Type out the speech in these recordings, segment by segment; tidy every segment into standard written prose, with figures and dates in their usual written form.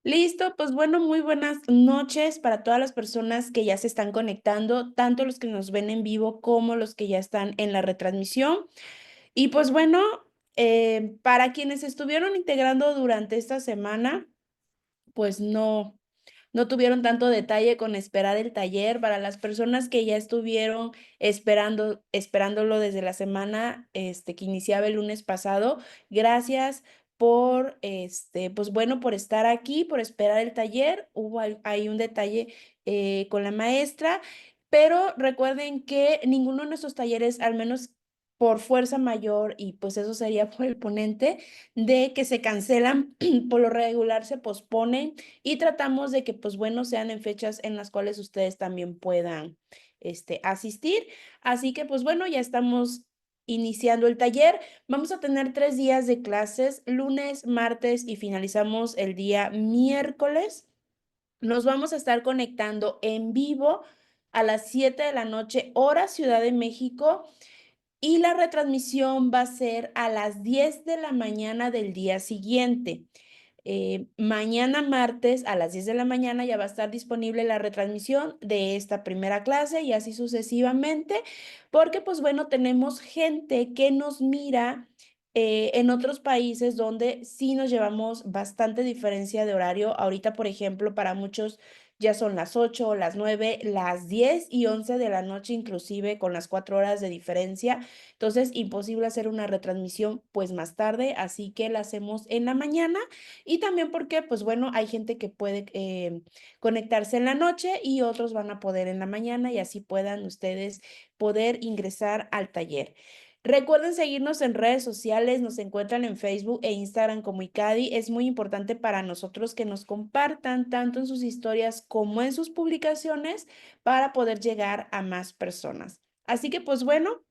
Listo, pues bueno, muy buenas noches para todas las personas que ya se están conectando, tanto los que nos ven en vivo como los que ya están en la retransmisión. Y pues bueno, para quienes estuvieron integrando durante esta semana, pues no tuvieron tanto detalle con esperar el taller. Para las personas que ya estuvieron esperándolo desde la semana, que iniciaba el lunes pasado, gracias por, pues bueno, por estar aquí, por esperar el taller. Hubo ahí un detalle con la maestra, pero recuerden que ninguno de nuestros talleres, al menos por fuerza mayor, y pues eso sería por el ponente, de que se cancelan, por lo regular se posponen y tratamos de que, pues bueno, sean en fechas en las cuales ustedes también puedan, asistir. Así que, pues bueno, ya estamos iniciando el taller. Vamos a tener 3 días de clases, lunes, martes y finalizamos el día miércoles. Nos vamos a estar conectando en vivo a las 7 de la noche, hora Ciudad de México, y la retransmisión va a ser a las 10 de la mañana del día siguiente. Mañana martes a las 10 de la mañana ya va a estar disponible la retransmisión de esta primera clase y así sucesivamente, porque pues bueno, tenemos gente que nos mira en otros países donde sí nos llevamos bastante diferencia de horario. Ahorita, por ejemplo, para muchos ya son las 8, las 9, las 10 y 11 de la noche, inclusive con las 4 horas de diferencia. Entonces, imposible hacer una retransmisión pues más tarde, así que la hacemos en la mañana. Y también porque, pues bueno, hay gente que puede conectarse en la noche y otros van a poder en la mañana y así puedan ustedes poder ingresar al taller. Recuerden seguirnos en redes sociales, nos encuentran en Facebook e Instagram como ICADI. Es muy importante para nosotros que nos compartan tanto en sus historias como en sus publicaciones para poder llegar a más personas. Así que, pues bueno.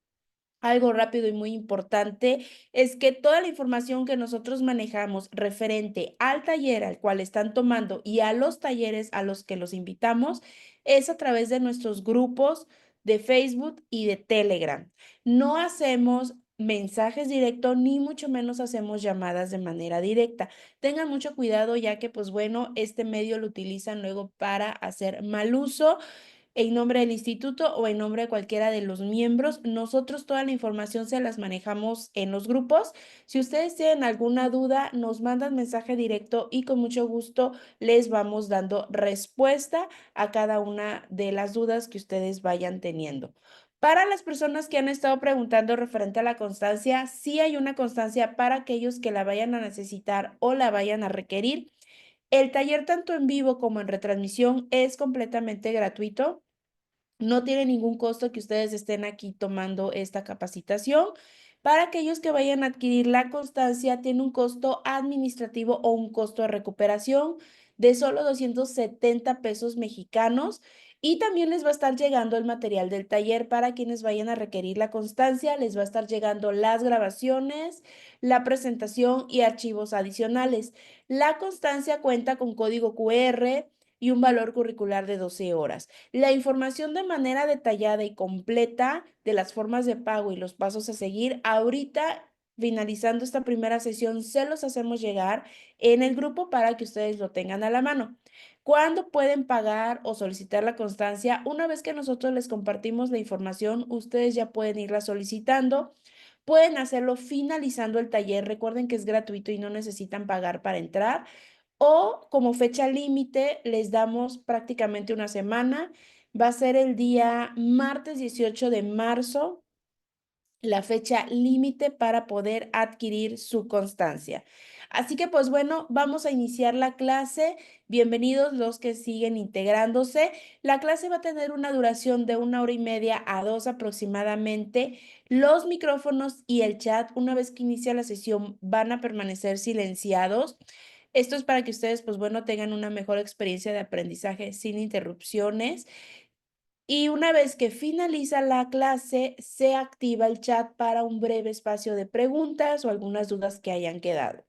Algo rápido y muy importante es que toda la información que nosotros manejamos referente al taller al cual están tomando y a los talleres a los que los invitamos es a través de nuestros grupos de Facebook y de Telegram. No hacemos mensajes directos ni mucho menos hacemos llamadas de manera directa. Tengan mucho cuidado ya que pues bueno, este medio lo utilizan luego para hacer mal uso en nombre del instituto o en nombre de cualquiera de los miembros. Nosotros toda la información se las manejamos en los grupos. Si ustedes tienen alguna duda, nos mandan mensaje directo y con mucho gusto les vamos dando respuesta a cada una de las dudas que ustedes vayan teniendo. Para las personas que han estado preguntando referente a la constancia, sí hay una constancia para aquellos que la vayan a necesitar o la vayan a requerir. El taller tanto en vivo como en retransmisión es completamente gratuito. No tiene ningún costo que ustedes estén aquí tomando esta capacitación. Para aquellos que vayan a adquirir la constancia, tiene un costo administrativo o un costo de recuperación de solo 270 pesos mexicanos. Y también les va a estar llegando el material del taller para quienes vayan a requerir la constancia. Les va a estar llegando las grabaciones, la presentación y archivos adicionales. La constancia cuenta con código QR y un valor curricular de 12 horas. La información de manera detallada y completa de las formas de pago y los pasos a seguir, ahorita, finalizando esta primera sesión, se los hacemos llegar en el grupo para que ustedes lo tengan a la mano. ¿Cuándo pueden pagar o solicitar la constancia? Una vez que nosotros les compartimos la información, ustedes ya pueden irla solicitando. Pueden hacerlo finalizando el taller. Recuerden que es gratuito y no necesitan pagar para entrar. O como fecha límite, les damos prácticamente una semana. Va a ser el día martes 18 de marzo, la fecha límite para poder adquirir su constancia. Así que pues bueno, vamos a iniciar la clase. Bienvenidos los que siguen integrándose. La clase va a tener una duración de 1 hora y media a 2 aproximadamente. Los micrófonos y el chat, una vez que inicia la sesión, van a permanecer silenciados. Esto es para que ustedes, pues bueno, tengan una mejor experiencia de aprendizaje sin interrupciones. Y una vez que finaliza la clase, se activa el chat para un breve espacio de preguntas o algunas dudas que hayan quedado.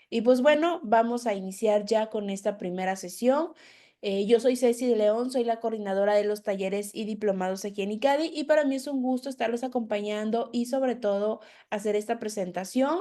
Y pues bueno, vamos a iniciar ya con esta primera sesión. Yo soy Ceci de León, soy la coordinadora de los talleres y diplomados aquí en ICADI y para mí es un gusto estarlos acompañando y sobre todo hacer esta presentación.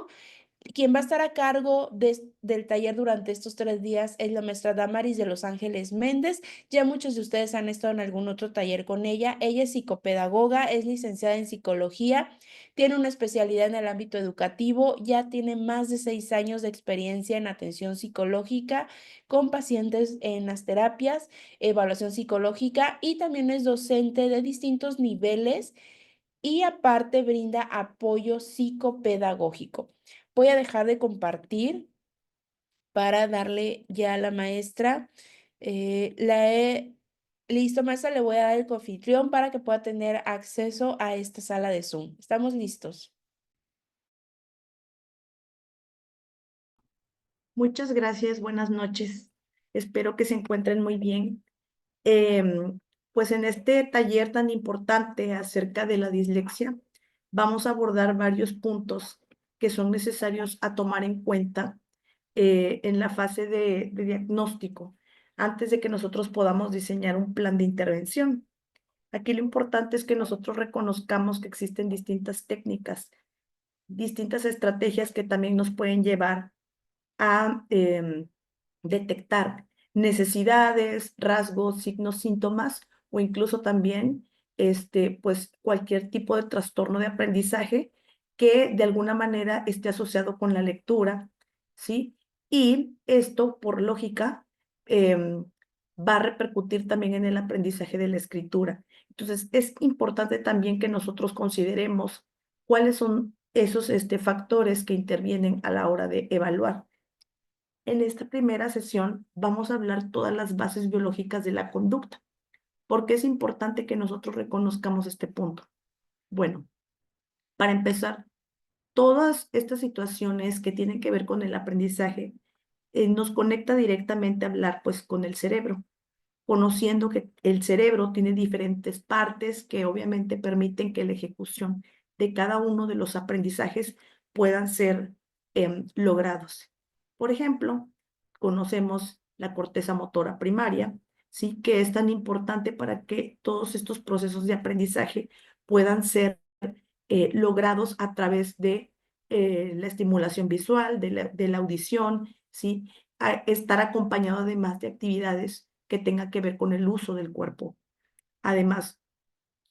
Quien va a estar a cargo del taller durante estos 3 días es la maestra Damaris de Los Ángeles Méndez. Ya muchos de ustedes han estado en algún otro taller con ella. Ella es psicopedagoga, es licenciada en psicología, tiene una especialidad en el ámbito educativo, ya tiene más de 6 años de experiencia en atención psicológica con pacientes en las terapias, evaluación psicológica, y también es docente de distintos niveles y aparte brinda apoyo psicopedagógico. Voy a dejar de compartir para darle ya a la maestra. Listo, maestra, le voy a dar el coanfitrión para que pueda tener acceso a esta sala de Zoom. ¿Estamos listos? Muchas gracias, buenas noches. Espero que se encuentren muy bien. Em, pues en este taller tan importante acerca de la dislexia, vamos a abordar varios puntos que son necesarios a tomar en cuenta en la fase de diagnóstico, antes de que nosotros podamos diseñar un plan de intervención. Aquí lo importante es que nosotros reconozcamos que existen distintas técnicas, distintas estrategias que también nos pueden llevar a detectar necesidades, rasgos, signos, síntomas o incluso también pues cualquier tipo de trastorno de aprendizaje que de alguna manera esté asociado con la lectura, ¿sí? Y esto, por lógica, va a repercutir también en el aprendizaje de la escritura. Entonces, es importante también que nosotros consideremos cuáles son esos factores que intervienen a la hora de evaluar. En esta primera sesión vamos a hablar todas las bases biológicas de la conducta. ¿Por qué es importante que nosotros reconozcamos este punto? Bueno, para empezar, todas estas situaciones que tienen que ver con el aprendizaje nos conecta directamente a hablar pues con el cerebro, conociendo que el cerebro tiene diferentes partes que obviamente permiten que la ejecución de cada uno de los aprendizajes puedan ser logrados. Por ejemplo, conocemos la corteza motora primaria, ¿sí? Que es tan importante para que todos estos procesos de aprendizaje puedan ser logrados a través de la estimulación visual, de la audición, ¿sí? Estar acompañado además de actividades que tengan que ver con el uso del cuerpo. Además,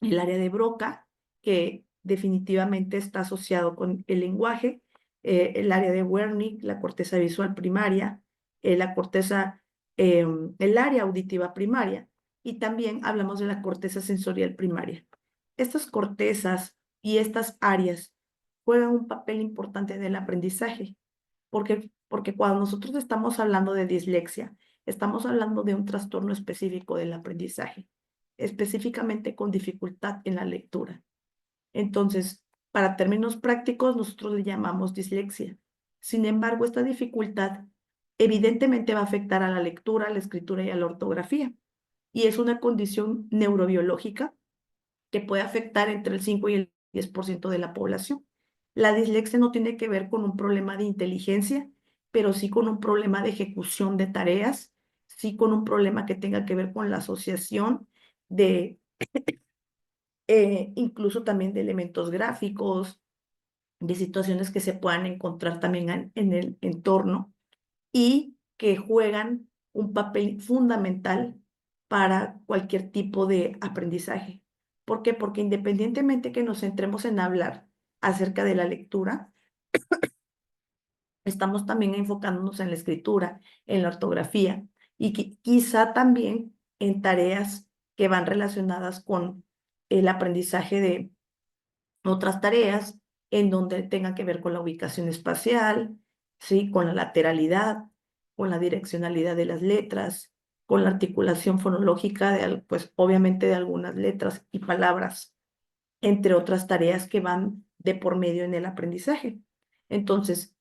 el área de Broca, que definitivamente está asociado con el lenguaje, el área de Wernicke, la corteza visual primaria, la corteza, el área auditiva primaria, y también hablamos de la corteza sensorial primaria. Estas cortezas y estas áreas juegan un papel importante en el aprendizaje, porque cuando nosotros estamos hablando de dislexia, estamos hablando de un trastorno específico del aprendizaje, específicamente con dificultad en la lectura. Entonces, para términos prácticos, nosotros le llamamos dislexia. Sin embargo, esta dificultad evidentemente va a afectar a la lectura, a la escritura y a la ortografía. Y es una condición neurobiológica que puede afectar entre el 5 y el 10% de la población. La dislexia no tiene que ver con un problema de inteligencia, pero sí con un problema de ejecución de tareas, sí con un problema que tenga que ver con la asociación de incluso también de elementos gráficos, de situaciones que se puedan encontrar también en el entorno y que juegan un papel fundamental para cualquier tipo de aprendizaje. ¿Por qué? Porque independientemente que nos centremos en hablar acerca de la lectura, estamos también enfocándonos en la escritura, en la ortografía y quizá también en tareas que van relacionadas con el aprendizaje de otras tareas en donde tengan que ver con la ubicación espacial, ¿sí? Con la lateralidad, con la direccionalidad de las letras, con la articulación fonológica, pues obviamente de algunas letras y palabras, entre otras tareas que van de por medio en el aprendizaje. Entonces,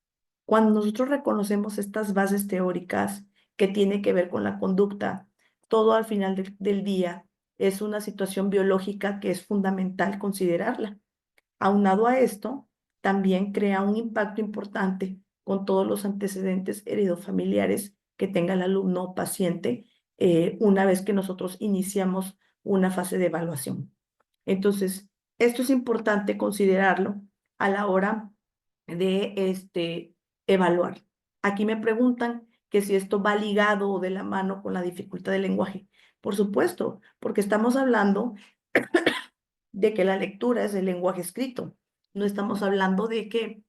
cuando nosotros reconocemos estas bases teóricas que tienen que ver con la conducta, todo al final del día es una situación biológica que es fundamental considerarla. Aunado a esto, también crea un impacto importante con todos los antecedentes heredofamiliares que tenga el alumno o paciente una vez que nosotros iniciamos una fase de evaluación. Entonces, esto es importante considerarlo a la hora de evaluar. Aquí me preguntan que si esto va ligado o de la mano con la dificultad del lenguaje. Por supuesto, porque estamos hablando de que la lectura es el lenguaje escrito. No estamos hablando de que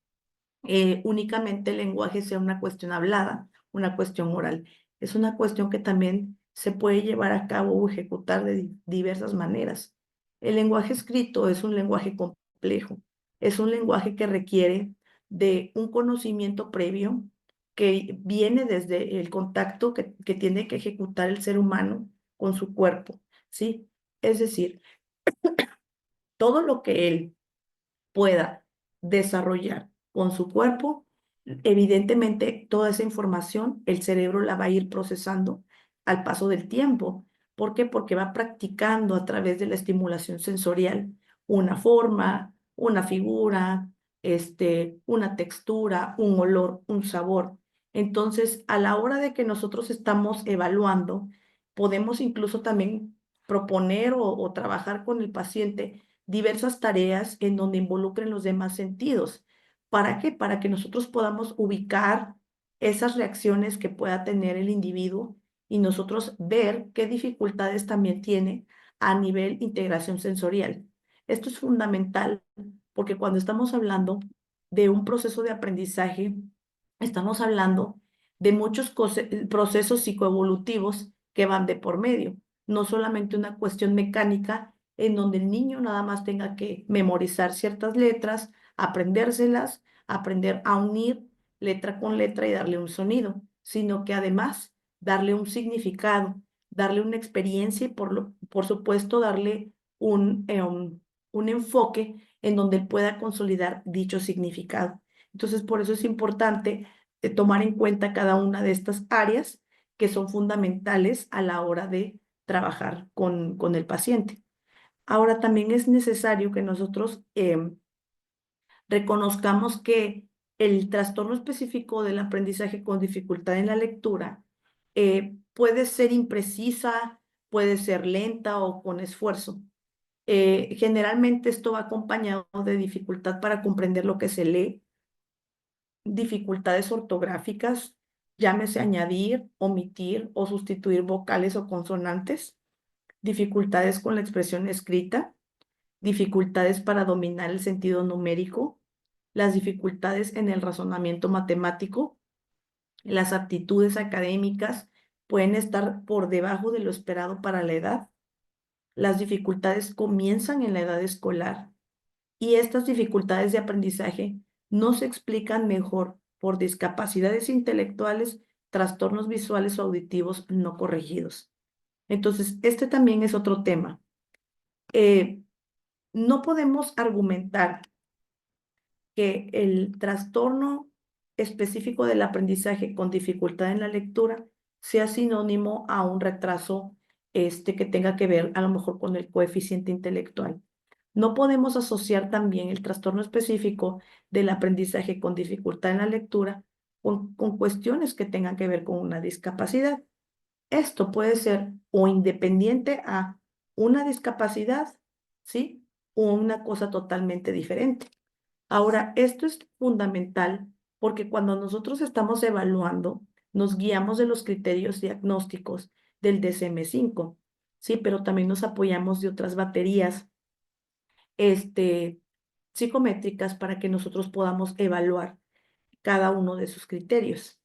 únicamente el lenguaje sea una cuestión hablada, una cuestión oral. Es una cuestión que también se puede llevar a cabo o ejecutar de diversas maneras. El lenguaje escrito es un lenguaje complejo, es un lenguaje que requiere de un conocimiento previo que viene desde el contacto que tiene que ejecutar el ser humano con su cuerpo, ¿sí? Es decir, todo lo que él pueda desarrollar con su cuerpo, evidentemente toda esa información el cerebro la va a ir procesando al paso del tiempo. ¿Por qué? Porque va practicando a través de la estimulación sensorial una forma, una figura, una textura, un olor, un sabor. Entonces, a la hora de que nosotros estamos evaluando, podemos incluso también proponer o trabajar con el paciente diversas tareas en donde involucren los demás sentidos. ¿Para qué? Para que nosotros podamos ubicar esas reacciones que pueda tener el individuo y nosotros ver qué dificultades también tiene a nivel integración sensorial. Esto es fundamental porque cuando estamos hablando de un proceso de aprendizaje, estamos hablando de muchos procesos psicoevolutivos que van de por medio, no solamente una cuestión mecánica en donde el niño nada más tenga que memorizar ciertas letras, aprendérselas, aprender a unir letra con letra y darle un sonido, sino que además darle un significado, darle una experiencia y por supuesto darle un enfoque en donde él pueda consolidar dicho significado. Entonces, por eso es importante tomar en cuenta cada una de estas áreas que son fundamentales a la hora de trabajar con el paciente. Ahora también es necesario que nosotros reconozcamos que el trastorno específico del aprendizaje con dificultad en la lectura puede ser imprecisa, puede ser lenta o con esfuerzo. Generalmente esto va acompañado de dificultad para comprender lo que se lee, dificultades ortográficas, llámese añadir, omitir o sustituir vocales o consonantes, dificultades con la expresión escrita, dificultades para dominar el sentido numérico, las dificultades en el razonamiento matemático, las aptitudes académicas pueden estar por debajo de lo esperado para la edad. Las dificultades comienzan en la edad escolar y estas dificultades de aprendizaje no se explican mejor por discapacidades intelectuales, trastornos visuales o auditivos no corregidos. Entonces, este también es otro tema. Eh, no podemos argumentar que el trastorno específico del aprendizaje con dificultad en la lectura sea sinónimo a un retraso que tenga que ver a lo mejor con el coeficiente intelectual. No podemos asociar también el trastorno específico del aprendizaje con dificultad en la lectura con cuestiones que tengan que ver con una discapacidad. Esto puede ser o independiente a una discapacidad, ¿sí? O una cosa totalmente diferente. Ahora, esto es fundamental porque cuando nosotros estamos evaluando, nos guiamos de los criterios diagnósticos del DSM-5, ¿sí? Pero también nos apoyamos de otras baterías, este, psicométricas para que nosotros podamos evaluar cada uno de sus criterios.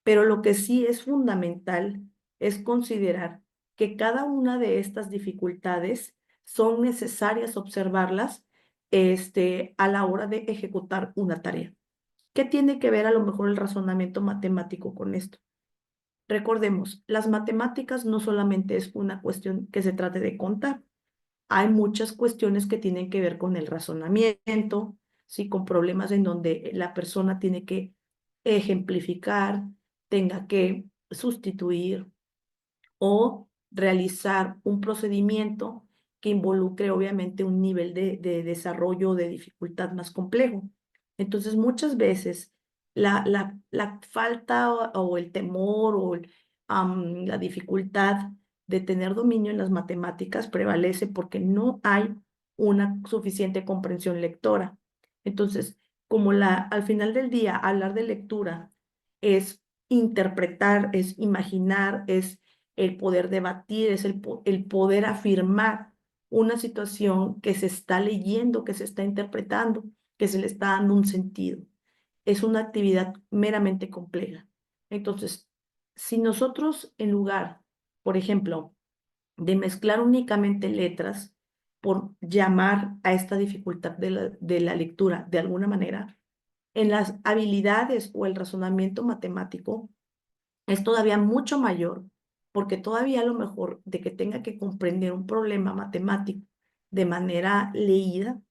Pero lo que sí es fundamental es considerar que cada una de estas dificultades son necesarias observarlas a la hora de ejecutar una tarea. ¿Qué tiene que ver a lo mejor el razonamiento matemático con esto? Recordemos, las matemáticas no solamente es una cuestión que se trate de contar, hay muchas cuestiones que tienen que ver con el razonamiento, ¿sí? Con problemas en donde la persona tiene que ejemplificar, tenga que sustituir o realizar un procedimiento que involucre obviamente un nivel de desarrollo de dificultad más complejo. Entonces, muchas veces la falta o el temor o la dificultad de tener dominio en las matemáticas prevalece porque no hay una suficiente comprensión lectora. Entonces, como al final del día, hablar de lectura es interpretar, es imaginar, es el poder debatir, es el poder afirmar una situación que se está leyendo, que se está interpretando, que se le está dando un sentido. Es una actividad meramente compleja. Entonces, si nosotros en lugar, por ejemplo, de mezclar únicamente letras, por llamar a esta dificultad de la lectura de alguna manera, en las habilidades o el razonamiento matemático es todavía mucho mayor, porque todavía a lo mejor de que tenga que comprender un problema matemático de manera leída,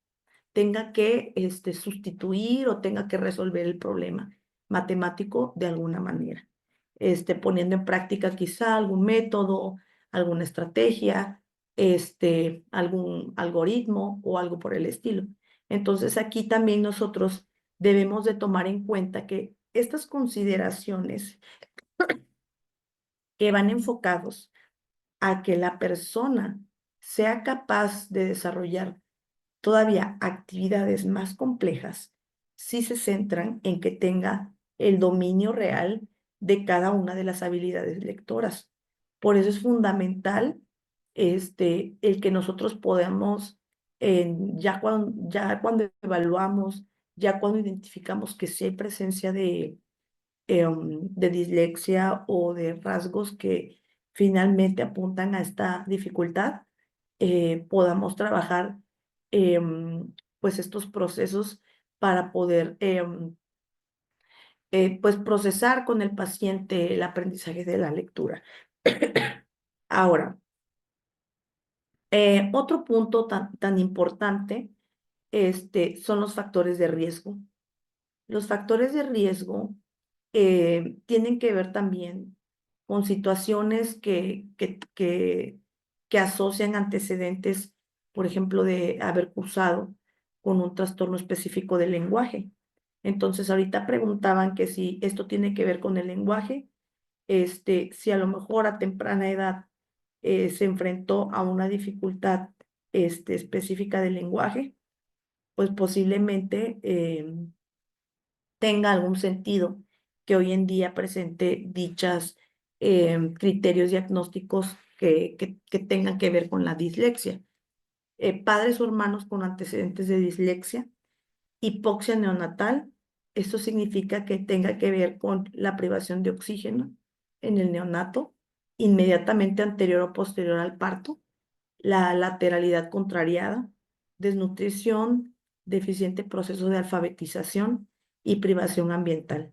tenga que sustituir o tenga que resolver el problema matemático de alguna manera, poniendo en práctica quizá algún método, alguna estrategia, algún algoritmo o algo por el estilo. Entonces aquí también nosotros debemos de tomar en cuenta que estas consideraciones que van enfocados a que la persona sea capaz de desarrollar todavía actividades más complejas, sí se centran en que tenga el dominio real de cada una de las habilidades lectoras. Por eso es fundamental el que nosotros podamos, ya cuando evaluamos, ya cuando identificamos que sí hay presencia de dislexia o de rasgos que finalmente apuntan a esta dificultad, podamos trabajar pues estos procesos para poder pues procesar con el paciente el aprendizaje de la lectura. Ahora, otro punto tan importante son los factores de riesgo. Los factores de riesgo tienen que ver también con situaciones que asocian antecedentes, por ejemplo, de haber cursado con un trastorno específico del lenguaje. Entonces, ahorita preguntaban que si esto tiene que ver con el lenguaje, si a lo mejor a temprana edad se enfrentó a una dificultad específica del lenguaje, pues posiblemente tenga algún sentido que hoy en día presente dichas criterios diagnósticos que tengan que ver con la dislexia. Padres o hermanos con antecedentes de dislexia, hipoxia neonatal, esto significa que tenga que ver con la privación de oxígeno en el neonato, inmediatamente anterior o posterior al parto, la lateralidad contrariada, desnutrición, deficiente proceso de alfabetización y privación ambiental.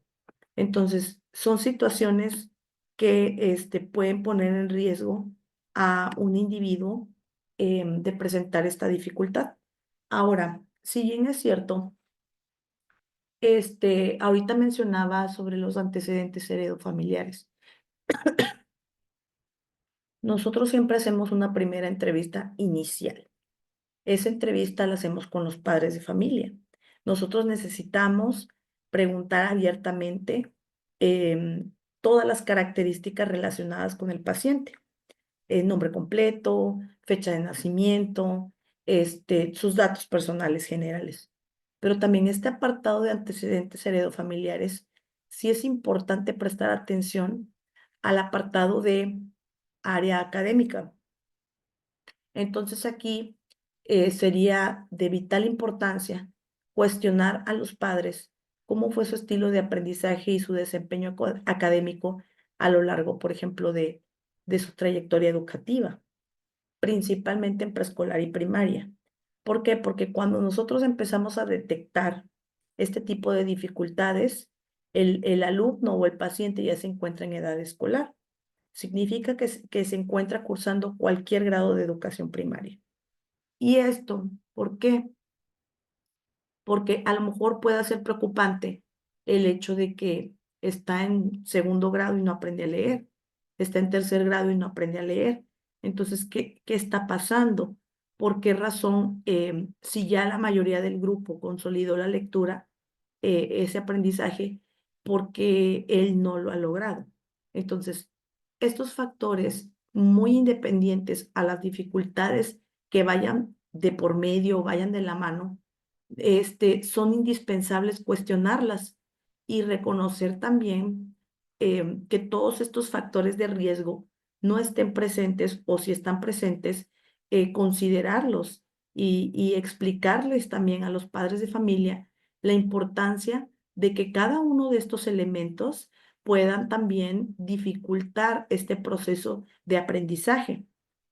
Entonces, son situaciones que pueden poner en riesgo a un individuo de presentar esta dificultad. Ahora, si bien es cierto, ahorita mencionaba sobre los antecedentes heredofamiliares. Nosotros siempre hacemos una primera entrevista inicial. Esa entrevista la hacemos con los padres de familia. Nosotros necesitamos preguntar abiertamente todas las características relacionadas con el paciente. Nombre completo, fecha de nacimiento, sus datos personales generales. Pero también este apartado de antecedentes heredofamiliares, sí es importante prestar atención al apartado de área académica. Entonces aquí sería de vital importancia cuestionar a los padres cómo fue su estilo de aprendizaje y su desempeño académico a lo largo, por ejemplo, de su trayectoria educativa, principalmente en preescolar y primaria. ¿Por qué? Porque cuando nosotros empezamos a detectar este tipo de dificultades, el alumno o el paciente ya se encuentra en edad escolar. Significa que se encuentra cursando cualquier grado de educación primaria. ¿Y esto por qué? Porque a lo mejor puede ser preocupante el hecho de que está en segundo grado y no aprende a leer, está en tercer grado y no aprende a leer. Entonces, ¿qué está pasando? ¿Por qué razón, si ya la mayoría del grupo consolidó la lectura, ese aprendizaje, porque él no lo ha logrado? Entonces, estos factores muy independientes a las dificultades que vayan de por medio o vayan de la mano, son indispensables cuestionarlas y reconocer también que todos estos factores de riesgo no estén presentes o si están presentes, considerarlos y explicarles también a los padres de familia la importancia de que cada uno de estos elementos puedan también dificultar este proceso de aprendizaje.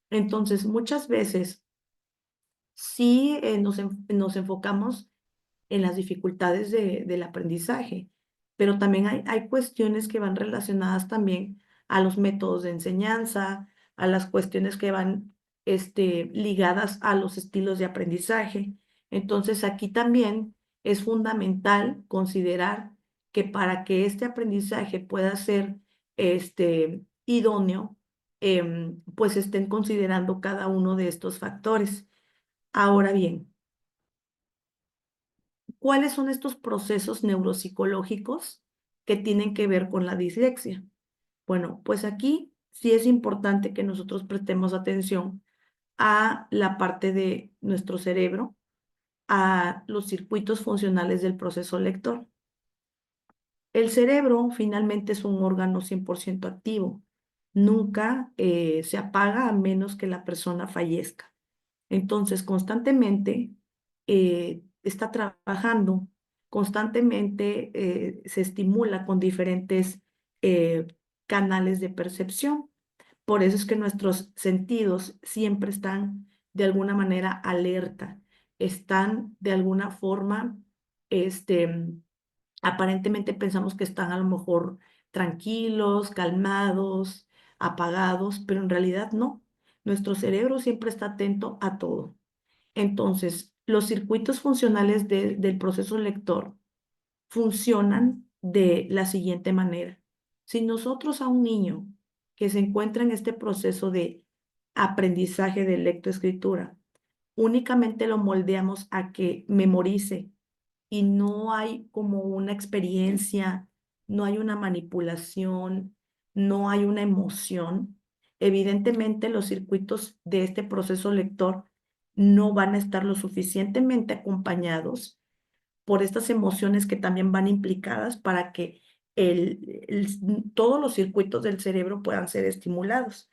Entonces, muchas veces sí nos enfocamos en las dificultades del aprendizaje, pero también hay cuestiones que van relacionadas también a los métodos de enseñanza, a las cuestiones que van ligadas a los estilos de aprendizaje. Entonces, aquí también es fundamental considerar que para que este aprendizaje pueda ser idóneo, pues estén considerando cada uno de estos factores. Ahora bien, ¿cuáles son estos procesos neuropsicológicos que tienen que ver con la dislexia? Bueno, pues aquí sí es importante que nosotros prestemos atención a la parte de nuestro cerebro, a los circuitos funcionales del proceso lector. El cerebro finalmente es un órgano 100% activo. Nunca se apaga a menos que la persona fallezca. Entonces, constantemente está trabajando, constantemente se estimula con diferentes eh, canales de percepción. Por eso es que nuestros sentidos siempre están de alguna manera alerta, están de alguna forma, este, aparentemente pensamos que están a lo mejor tranquilos, calmados, apagados, pero en realidad no. Nuestro cerebro siempre está atento a todo. Entonces, los circuitos funcionales del proceso lector funcionan de la siguiente manera. Si nosotros a un niño que se encuentra en este proceso de aprendizaje de lectoescritura, únicamente lo moldeamos a que memorice y no hay como una experiencia, no hay una manipulación, no hay una emoción, evidentemente los circuitos de este proceso lector no van a estar lo suficientemente acompañados por estas emociones que también van implicadas para que todos los circuitos del cerebro puedan ser estimulados.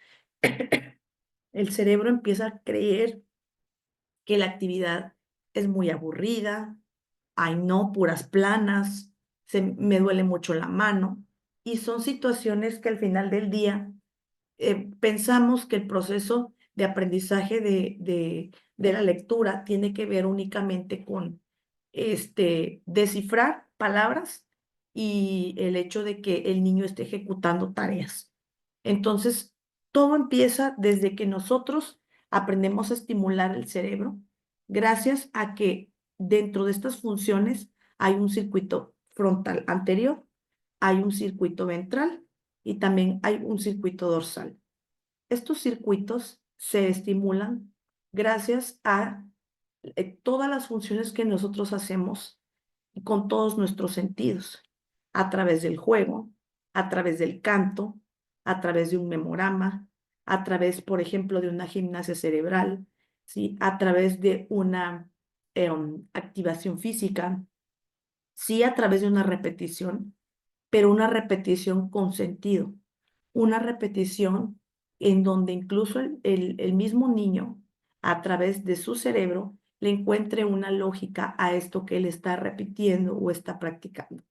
El cerebro empieza a creer que la actividad es muy aburrida, ay no, puras planas, me duele mucho la mano, y son situaciones que al final del día pensamos que el proceso de aprendizaje de la lectura tiene que ver únicamente con descifrar palabras y el hecho de que el niño esté ejecutando tareas. Entonces, todo empieza desde que nosotros aprendemos a estimular el cerebro, gracias a que dentro de estas funciones hay un circuito frontal anterior, hay un circuito ventral y también hay un circuito dorsal. Estos circuitos se estimulan gracias a todas las funciones que nosotros hacemos con todos nuestros sentidos, a través del juego, a través del canto, a través de un memorama, a través, por ejemplo, de una gimnasia cerebral, ¿sí? A través de una activación física, sí, a través de una repetición, pero una repetición con sentido, una repetición en donde incluso el mismo niño, a través de su cerebro, le encuentre una lógica a esto que él está repitiendo o está practicando.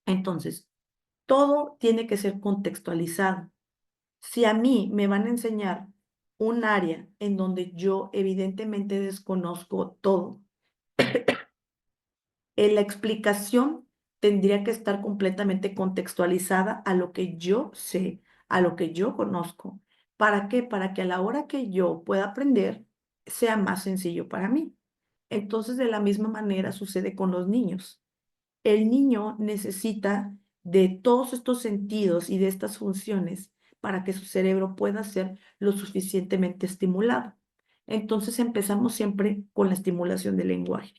Entonces, todo tiene que ser contextualizado. Si a mí me van a enseñar un área en donde yo evidentemente desconozco todo, la explicación tendría que estar completamente contextualizada a lo que yo sé, a lo que yo conozco. ¿Para qué? Para que a la hora que yo pueda aprender sea más sencillo para mí. Entonces, de la misma manera sucede con los niños. El niño necesita de todos estos sentidos y de estas funciones para que su cerebro pueda ser lo suficientemente estimulado. Entonces empezamos siempre con la estimulación del lenguaje.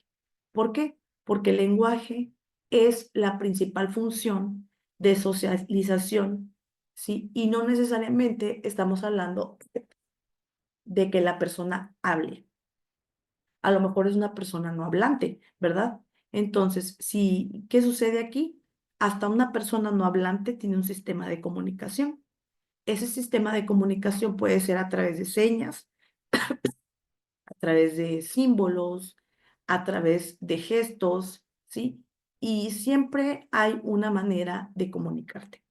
¿Por qué? Porque el lenguaje es la principal función de socialización, ¿sí? Y no necesariamente estamos hablando de que la persona hable. a lo mejor es una persona no hablante, ¿verdad? Entonces, si, ¿qué sucede aquí? Hasta una persona no hablante tiene un sistema de comunicación. Ese sistema de comunicación puede ser a través de señas, a través de símbolos, a través de gestos, ¿sí? Y siempre hay una manera de comunicarte.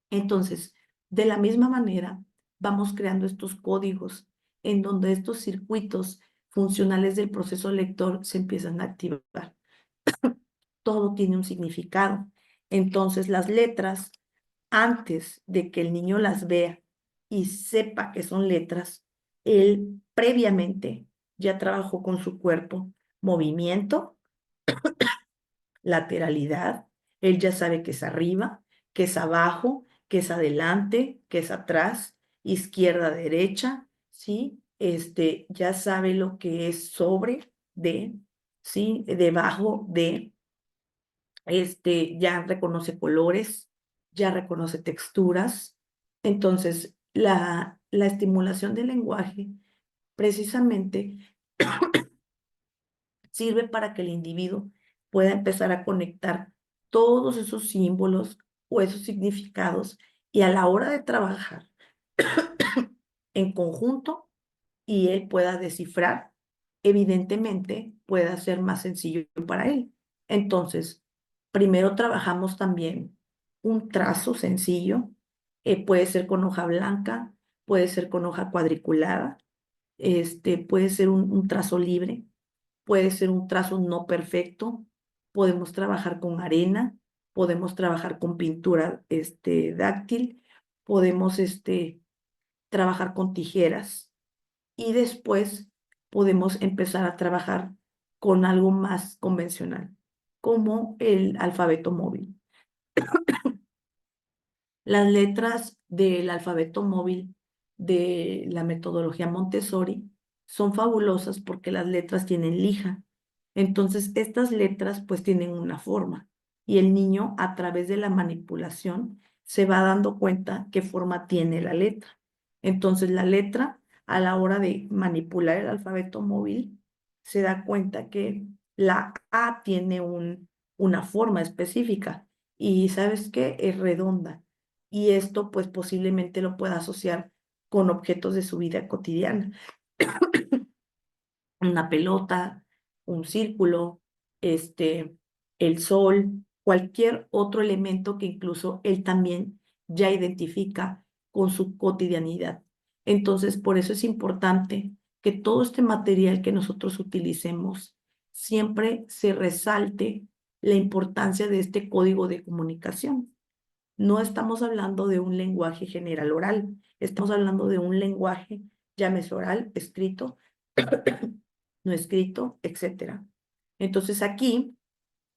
Entonces, de la misma manera, vamos creando estos códigos en donde estos circuitos funcionales del proceso lector se empiezan a activar. Todo tiene un significado. Entonces, las letras, antes de que el niño las vea y sepa que son letras, él previamente ya trabajó con su cuerpo, movimiento, lateralidad, él ya sabe que es arriba, que es abajo, que es adelante, que es atrás, izquierda, derecha, ¿sí? Ya sabe lo que es sobre, de, ¿sí? Debajo de, ya reconoce colores, ya reconoce texturas. Entonces, la estimulación del lenguaje precisamente sirve para que el individuo pueda empezar a conectar todos esos símbolos o esos significados y a la hora de trabajar en conjunto y él pueda descifrar, evidentemente pueda ser más sencillo para él. Entonces, primero trabajamos también un trazo sencillo, puede ser con hoja blanca, puede ser con hoja cuadriculada, puede ser un trazo libre, puede ser un trazo no perfecto, podemos trabajar con arena, podemos trabajar con pintura dáctil, podemos trabajar con tijeras y después podemos empezar a trabajar con algo más convencional, como el alfabeto móvil. Las letras del alfabeto móvil de la metodología Montessori son fabulosas porque las letras tienen lija. Entonces, estas letras pues tienen una forma y el niño a través de la manipulación se va dando cuenta qué forma tiene la letra. Entonces, la letra a la hora de manipular el alfabeto móvil se da cuenta que la A tiene una forma específica y ¿sabes qué? Es redonda y esto pues posiblemente lo pueda asociar con objetos de su vida cotidiana. Una pelota, un círculo, el sol, cualquier otro elemento que incluso él también ya identifica con su cotidianidad. Entonces, por eso es importante que todo este material que nosotros utilicemos siempre se resalte la importancia de este código de comunicación. No estamos hablando de un lenguaje general oral, estamos hablando de un lenguaje, llámese oral, escrito, no escrito, etcétera. Entonces aquí,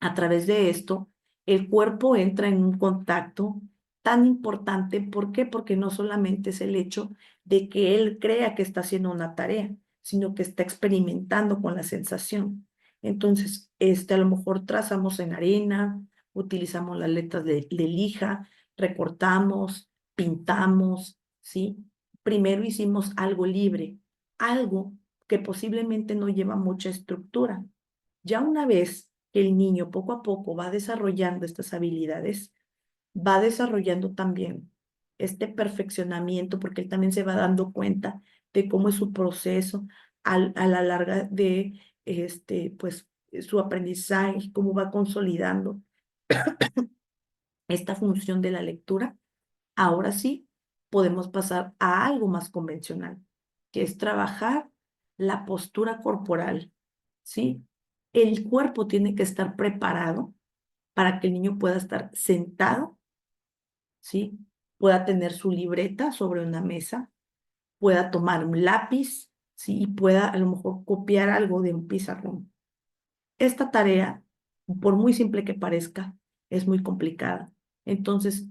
a través de esto, el cuerpo entra en un contacto tan importante. ¿Por qué? Porque no solamente es el hecho de que él crea que está haciendo una tarea, sino que está experimentando con la sensación. Entonces, a lo mejor trazamos en arena, utilizamos las letras de lija, recortamos, pintamos, ¿sí? Primero hicimos algo libre, algo que posiblemente no lleva mucha estructura. Ya una vez que el niño poco a poco va desarrollando estas habilidades, va desarrollando también este perfeccionamiento, porque él también se va dando cuenta de cómo es su proceso a la larga de pues, su aprendizaje, cómo va consolidando esta función de la lectura. Ahora sí, podemos pasar a algo más convencional, que es trabajar la postura corporal, ¿sí? El cuerpo tiene que estar preparado para que el niño pueda estar sentado, ¿sí? Pueda tener su libreta sobre una mesa, pueda tomar un lápiz, ¿sí? Y pueda a lo mejor copiar algo de un pizarrón. Esta tarea, por muy simple que parezca, es muy complicada. Entonces,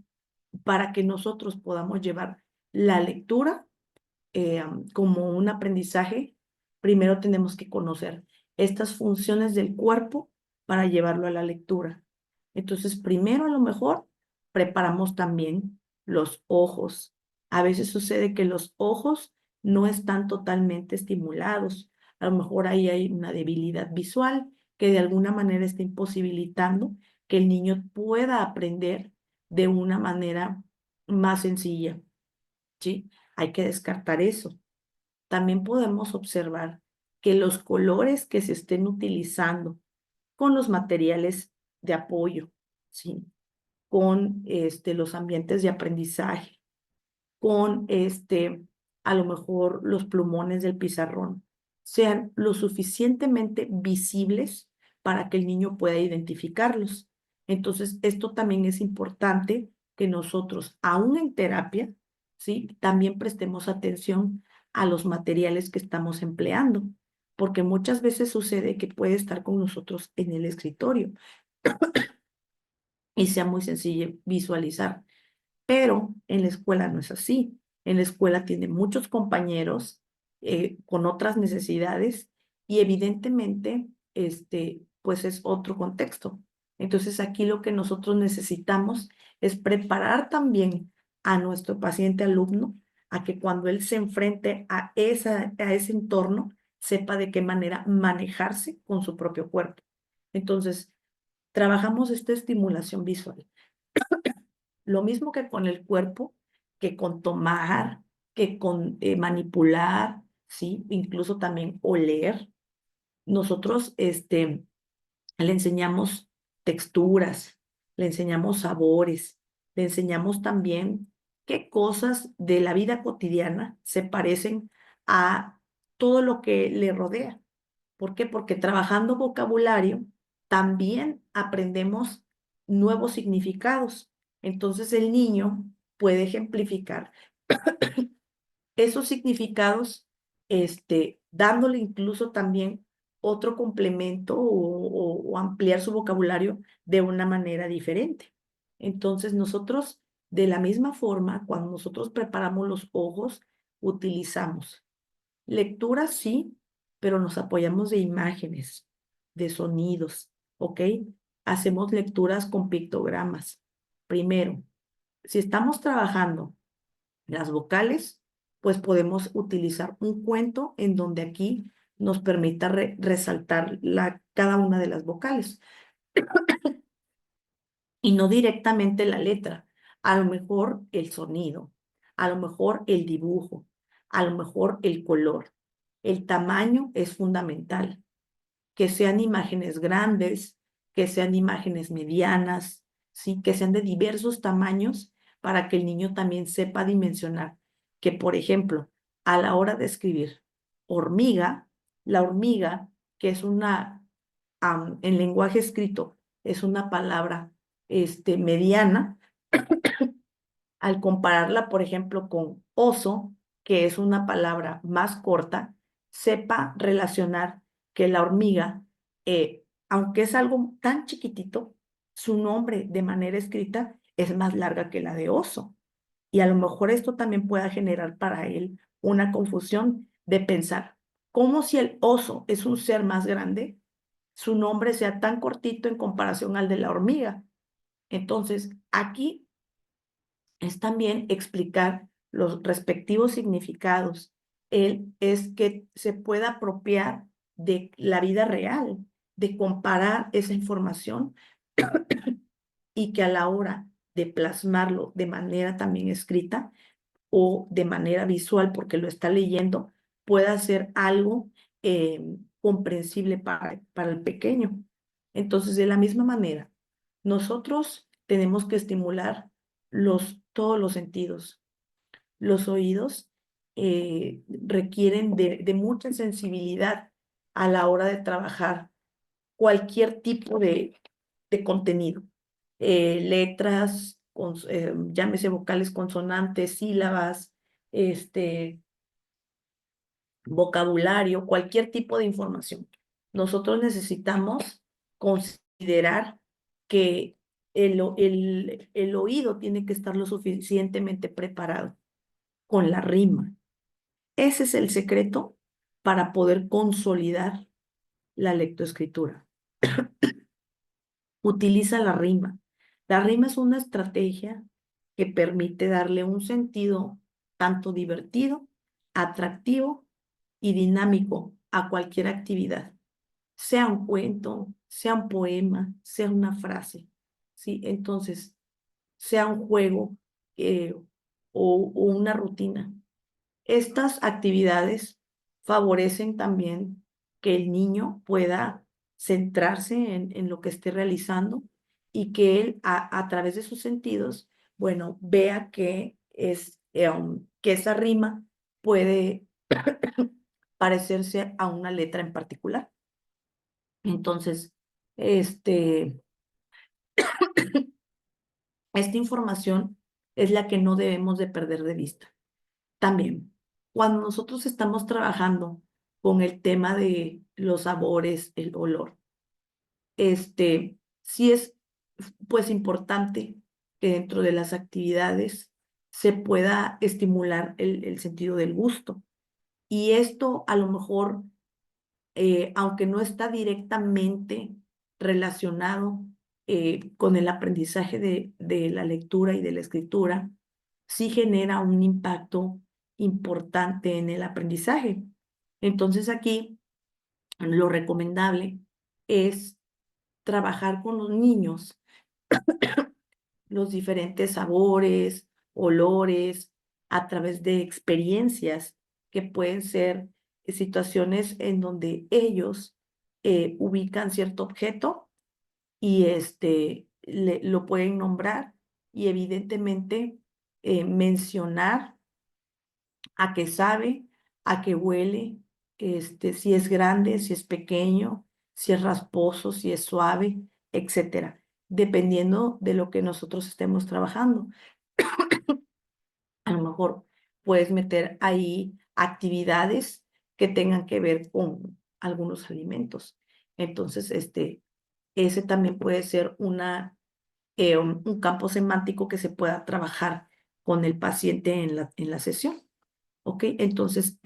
para que nosotros podamos llevar la lectura como un aprendizaje, primero tenemos que conocer estas funciones del cuerpo para llevarlo a la lectura. Entonces, primero a lo mejor preparamos también los ojos. A veces sucede que los ojos no están totalmente estimulados. A lo mejor ahí hay una debilidad visual que de alguna manera está imposibilitando que el niño pueda aprender de una manera más sencilla, ¿sí? Hay que descartar eso. También podemos observar que los colores que se estén utilizando con los materiales de apoyo, ¿sí? Con los ambientes de aprendizaje, con a lo mejor los plumones del pizarrón, sean lo suficientemente visibles para que el niño pueda identificarlos. Entonces, esto también es importante que nosotros, aún en terapia, ¿sí? También prestemos atención a los materiales que estamos empleando, porque muchas veces sucede que puede estar con nosotros en el escritorio y sea muy sencillo visualizar. Pero en la escuela no es así. En la escuela tiene muchos compañeros con otras necesidades y evidentemente, pues es otro contexto. Entonces aquí lo que nosotros necesitamos es preparar también a nuestro paciente alumno a que cuando él se enfrente a ese entorno, sepa de qué manera manejarse con su propio cuerpo. Entonces, trabajamos esta estimulación visual. Lo mismo que con el cuerpo, que con tomar, que con manipular, ¿sí? Incluso también oler. Nosotros le enseñamos texturas, le enseñamos sabores, le enseñamos también qué cosas de la vida cotidiana se parecen a todo lo que le rodea. ¿Por qué? Porque trabajando vocabulario también aprendemos nuevos significados. Entonces el niño puede ejemplificar esos significados, dándole incluso también otro complemento o ampliar su vocabulario de una manera diferente. Entonces nosotros, de la misma forma, cuando nosotros preparamos los ojos, utilizamos lectura sí, pero nos apoyamos de imágenes, de sonidos, ¿ok? Hacemos lecturas con pictogramas. Primero, si estamos trabajando las vocales, pues podemos utilizar un cuento en donde aquí nos permita resaltar cada una de las vocales y no directamente la letra, a lo mejor el sonido, a lo mejor el dibujo, a lo mejor el color. El tamaño es fundamental, que sean imágenes grandes, que sean imágenes medianas, ¿sí? Que sean de diversos tamaños para que el niño también sepa dimensionar. Que, por ejemplo, a la hora de escribir hormiga, la hormiga, que es en lenguaje escrito, es una palabra mediana, al compararla, por ejemplo, con oso, que es una palabra más corta, sepa relacionar que la hormiga, aunque es algo tan chiquitito, su nombre de manera escrita es más larga que la de oso. Y a lo mejor esto también pueda generar para él una confusión de pensar, ¿cómo si el oso es un ser más grande, su nombre sea tan cortito en comparación al de la hormiga? Entonces, aquí es también explicar los respectivos significados. Él es que se pueda apropiar de la vida real, de comparar esa información y que a la hora de plasmarlo de manera también escrita o de manera visual, porque lo está leyendo, pueda ser algo comprensible para el pequeño. Entonces, de la misma manera, nosotros tenemos que estimular todos los sentidos. Los oídos requieren de mucha sensibilidad a la hora de trabajar cualquier tipo de contenido. Letras, llámese vocales, consonantes, sílabas, vocabulario, cualquier tipo de información. Nosotros necesitamos considerar que el oído tiene que estar lo suficientemente preparado con la rima. Ese es el secreto para poder consolidar la lectoescritura. Utiliza la rima. La rima es una estrategia que permite darle un sentido tanto divertido, atractivo y dinámico a cualquier actividad, sea un cuento, sea un poema, sea una frase, ¿sí? Entonces, sea un juego o una rutina. Estas actividades favorecen también que el niño pueda centrarse en lo que esté realizando y que él a través de sus sentidos, bueno, vea que esa rima puede parecerse a una letra en particular. Entonces, este, esta información es la que no debemos de perder de vista. También, cuando nosotros estamos trabajando con el tema de los sabores, el olor, sí es pues importante que dentro de las actividades se pueda estimular el sentido del gusto. Y esto a lo mejor, aunque no está directamente relacionado con el aprendizaje de la lectura y de la escritura, sí genera un impacto importante en el aprendizaje. Entonces aquí lo recomendable es trabajar con los niños los diferentes sabores, olores, a través de experiencias que pueden ser situaciones en donde ellos ubican cierto objeto y lo pueden nombrar y evidentemente mencionar a qué sabe, a qué huele, si es grande, si es pequeño, si es rasposo, si es suave, etcétera, dependiendo de lo que nosotros estemos trabajando. A lo mejor puedes meter ahí actividades que tengan que ver con algunos alimentos. Entonces, ese también puede ser un campo semántico que se pueda trabajar con el paciente en la sesión. ¿Ok? Entonces,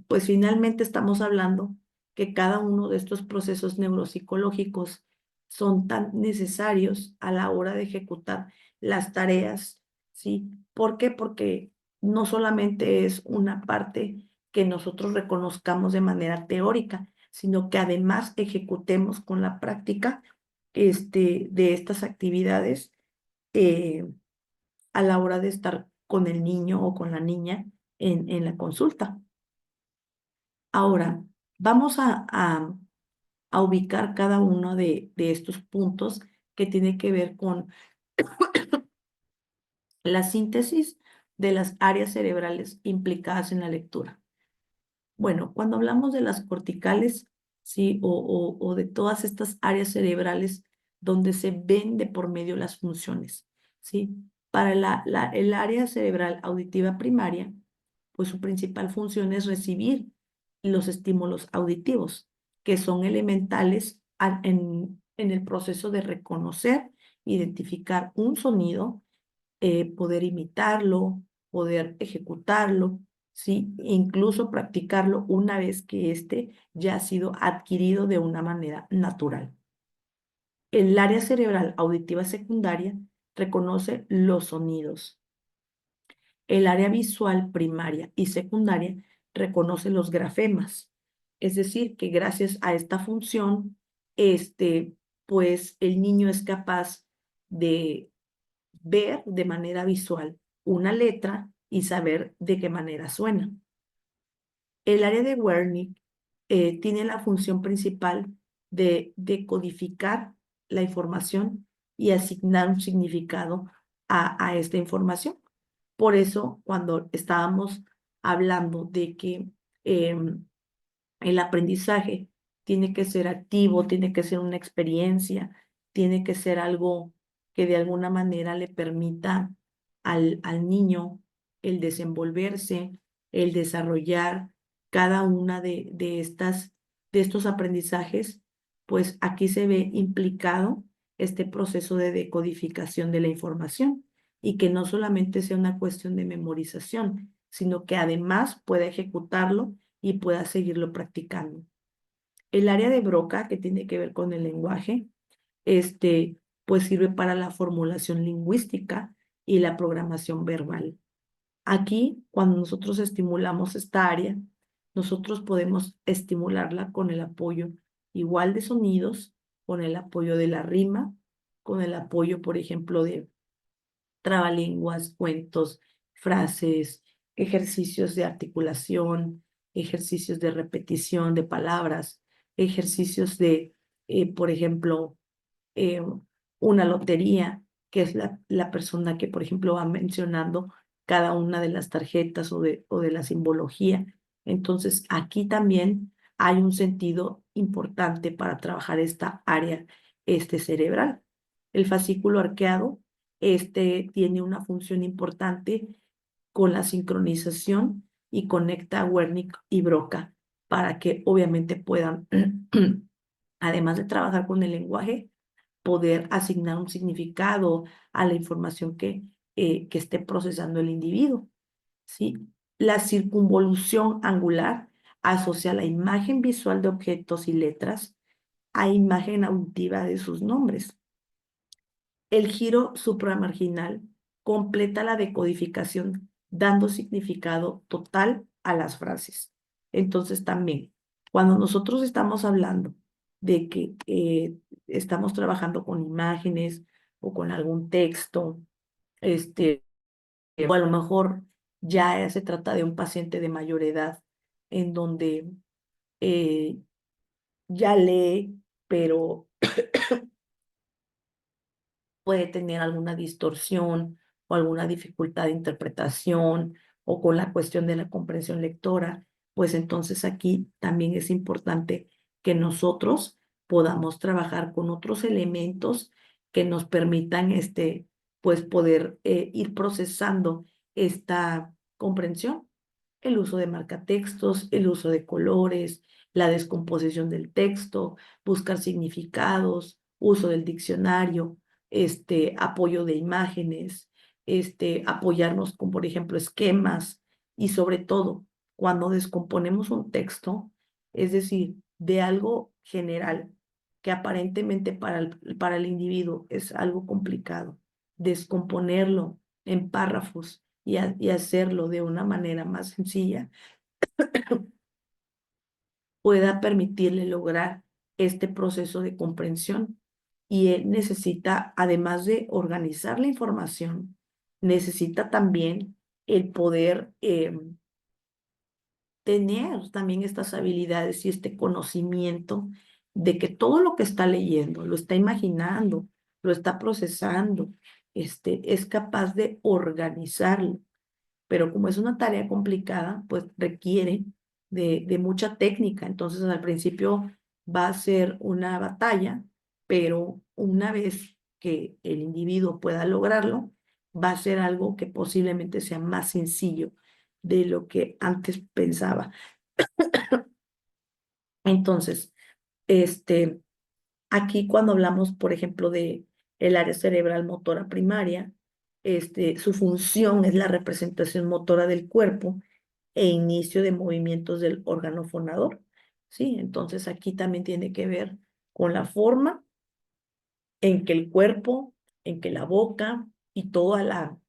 pues finalmente estamos hablando que cada uno de estos procesos neuropsicológicos son tan necesarios a la hora de ejecutar las tareas, ¿sí? ¿Por qué? Porque no solamente es una parte que nosotros reconozcamos de manera teórica, sino que además ejecutemos con la práctica de estas actividades eh, a la hora de estar con el niño o con la niña en la consulta. Ahora, vamos a ubicar cada uno de estos puntos que tiene que ver con la síntesis de las áreas cerebrales implicadas en la lectura. Bueno, cuando hablamos de las corticales, sí, o de todas estas áreas cerebrales donde se ven de por medio las funciones, sí. Para el área cerebral auditiva primaria, pues su principal función es recibir los estímulos auditivos, que son elementales en el proceso de reconocer, identificar un sonido, poder imitarlo, poder ejecutarlo, ¿sí? Incluso practicarlo una vez que éste ya ha sido adquirido de una manera natural. El área cerebral auditiva secundaria reconoce los sonidos. El área visual primaria y secundaria reconoce los grafemas. Es decir, que gracias a esta función, pues el niño es capaz de ver de manera visual una letra y saber de qué manera suena. El área de Wernicke tiene la función principal de decodificar la información y asignar un significado a esta información. Por eso, cuando estábamos hablando de que el aprendizaje tiene que ser activo, tiene que ser una experiencia, tiene que ser algo que de alguna manera le permita al niño el desenvolverse, el desarrollar cada una de estos aprendizajes, pues aquí se ve implicado este proceso de decodificación de la información y que no solamente sea una cuestión de memorización, sino que además pueda ejecutarlo y pueda seguirlo practicando. El área de Broca, que tiene que ver con el lenguaje, pues sirve para la formulación lingüística y la programación verbal. Aquí, cuando nosotros estimulamos esta área, nosotros podemos estimularla con el apoyo igual de sonidos, con el apoyo de la rima, con el apoyo, por ejemplo, de trabalenguas, cuentos, frases, ejercicios de articulación, ejercicios de repetición de palabras, ejercicios de, por ejemplo, eh, una lotería, que es la persona que, por ejemplo, va mencionando cada una de las tarjetas o de la simbología. Entonces, aquí también hay un sentido importante para trabajar esta área cerebral. El fascículo arqueado, tiene una función importante con la sincronización y conecta a Wernicke y Broca para que obviamente puedan, además de trabajar con el lenguaje, poder asignar un significado a la información que esté procesando el individuo, ¿sí? La circunvolución angular asocia la imagen visual de objetos y letras a imagen auditiva de sus nombres. El giro supramarginal completa la decodificación, dando significado total a las frases. Entonces también, cuando nosotros estamos hablando de que estamos trabajando con imágenes o con algún texto, o a lo mejor ya se trata de un paciente de mayor edad, en donde eh, ya lee, pero puede tener alguna distorsión o alguna dificultad de interpretación o con la cuestión de la comprensión lectora, pues entonces aquí también es importante que nosotros podamos trabajar con otros elementos que nos permitan pues poder ir procesando esta comprensión. El uso de marcatextos, el uso de colores, la descomposición del texto, buscar significados, uso del diccionario, apoyo de imágenes, apoyarnos con, por ejemplo, esquemas y sobre todo, cuando descomponemos un texto, es decir, de algo general que aparentemente para el individuo es algo complicado, descomponerlo en párrafos y hacerlo de una manera más sencilla, pueda permitirle lograr este proceso de comprensión. Y él necesita, además de organizar la información, necesita también el poder tener también estas habilidades y este conocimiento de que todo lo que está leyendo, lo está imaginando, lo está procesando, es capaz de organizarlo, pero como es una tarea complicada, pues requiere de mucha técnica. Entonces al principio va a ser una batalla, pero una vez que el individuo pueda lograrlo, va a ser algo que posiblemente sea más sencillo de lo que antes pensaba. Entonces, este, aquí cuando hablamos, por ejemplo, de el área cerebral motora primaria, su función es la representación motora del cuerpo e inicio de movimientos del órgano fonador, ¿sí? Entonces aquí también tiene que ver con la forma en que el cuerpo, en que la boca y toda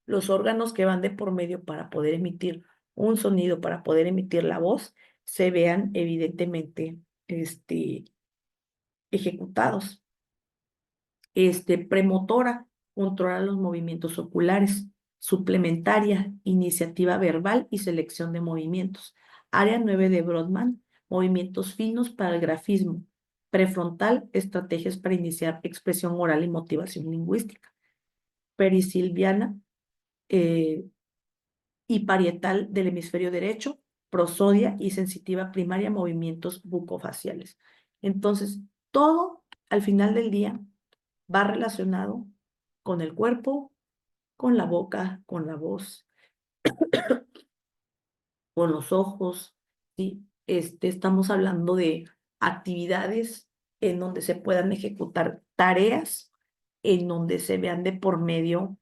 los órganos que van de por medio para poder emitir un sonido, para poder emitir la voz, se vean evidentemente, ejecutados. Premotora, controla los movimientos oculares. Suplementaria, iniciativa verbal y selección de movimientos. Área 9 de Brodmann, movimientos finos para el grafismo. Prefrontal, estrategias para iniciar expresión oral y motivación lingüística. Perisilviana y parietal del hemisferio derecho. Prosodia y sensitiva primaria, movimientos bucofaciales. Entonces, todo al final del día va relacionado con el cuerpo, con la boca, con la voz, con los ojos, ¿sí? Estamos hablando de actividades en donde se puedan ejecutar tareas, en donde se vean de por medio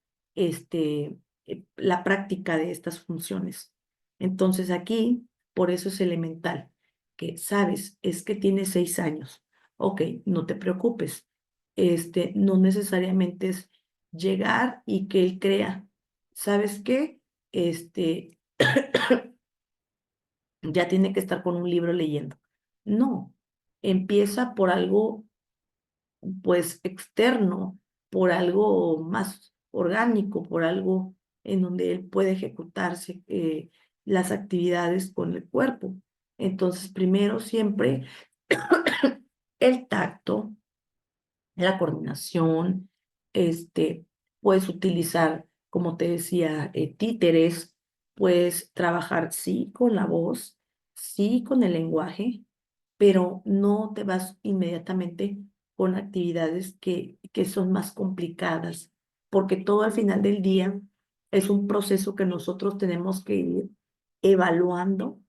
la práctica de estas funciones. Entonces aquí, por eso es elemental, que sabes, es que tiene 6 años. Ok, no te preocupes. No necesariamente es llegar y que él crea. ¿Sabes qué? Este, ya tiene que estar con un libro leyendo. No, empieza por algo pues externo, por algo más orgánico, por algo en donde él puede ejecutarse las actividades con el cuerpo. Entonces, primero siempre el tacto, la coordinación, este, puedes utilizar, como te decía, títeres, puedes trabajar sí con la voz, sí con el lenguaje, pero no te vas inmediatamente con actividades que son más complicadas, porque todo al final del día es un proceso que nosotros tenemos que ir evaluando,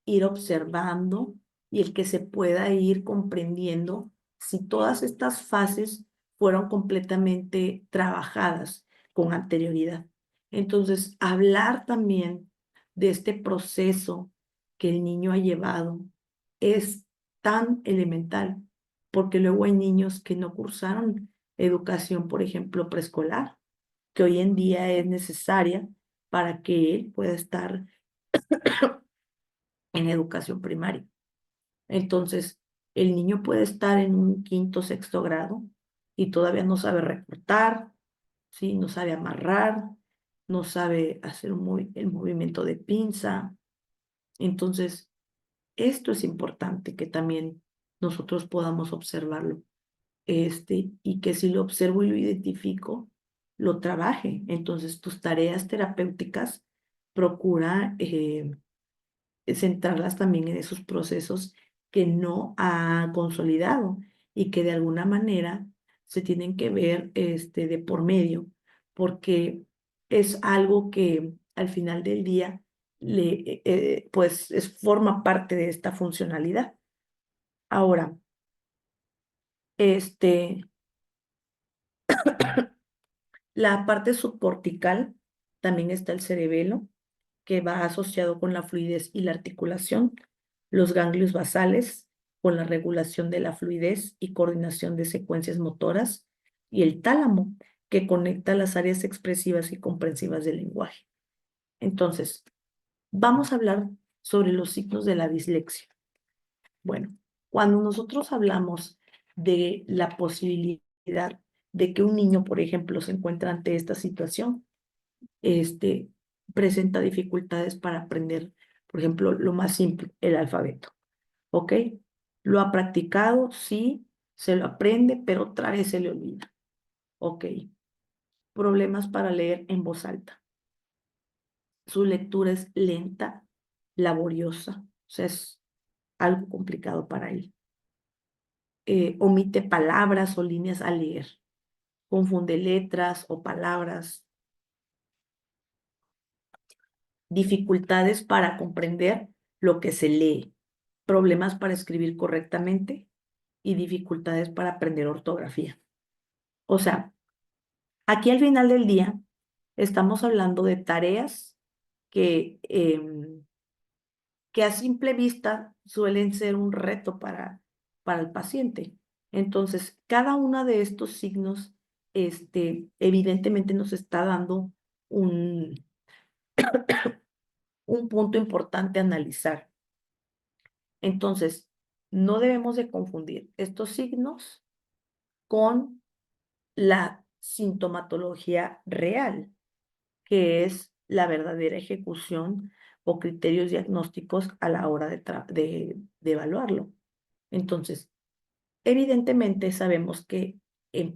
ir observando y el que se pueda ir comprendiendo si todas estas fases fueron completamente trabajadas con anterioridad. Entonces, hablar también de este proceso que el niño ha llevado es tan elemental, porque luego hay niños que no cursaron educación, por ejemplo, preescolar, que hoy en día es necesaria para que él pueda estar en educación primaria. Entonces, el niño puede estar en un quinto, sexto grado y todavía no sabe recortar, ¿sí? No sabe amarrar, no sabe hacer el movimiento de pinza. Entonces, esto es importante que también nosotros podamos observarlo, y que si lo observo y lo identifico, lo trabaje. Entonces, tus tareas terapéuticas, procura centrarlas también en esos procesos que no ha consolidado y que de alguna manera se tienen que ver de por medio, porque es algo que al final del día pues forma parte de esta funcionalidad. Ahora, este, la parte subcortical, también está el cerebelo, que va asociado con la fluidez y la articulación, los ganglios basales, con la regulación de la fluidez y coordinación de secuencias motoras, y el tálamo, que conecta las áreas expresivas y comprensivas del lenguaje. Entonces, vamos a hablar sobre los signos de la dislexia. Bueno, cuando nosotros hablamos de la posibilidad de que un niño, por ejemplo, se encuentre ante esta situación, este, presenta dificultades para aprender, por ejemplo, lo más simple, el alfabeto, ¿ok? Lo ha practicado, sí, se lo aprende, pero otra vez se le olvida, ¿ok? Problemas para leer en voz alta. Su lectura es lenta, laboriosa, o sea, es algo complicado para él. Omite palabras o líneas al leer, confunde letras o palabras, dificultades para comprender lo que se lee, problemas para escribir correctamente y dificultades para aprender ortografía. O sea, aquí al final del día estamos hablando de tareas que a simple vista suelen ser un reto para el paciente. Entonces, cada uno de estos signos, evidentemente nos está dando un, un punto importante a analizar. Entonces, no debemos de confundir estos signos con la sintomatología real, que es la verdadera ejecución o criterios diagnósticos a la hora de evaluarlo. Entonces, evidentemente sabemos que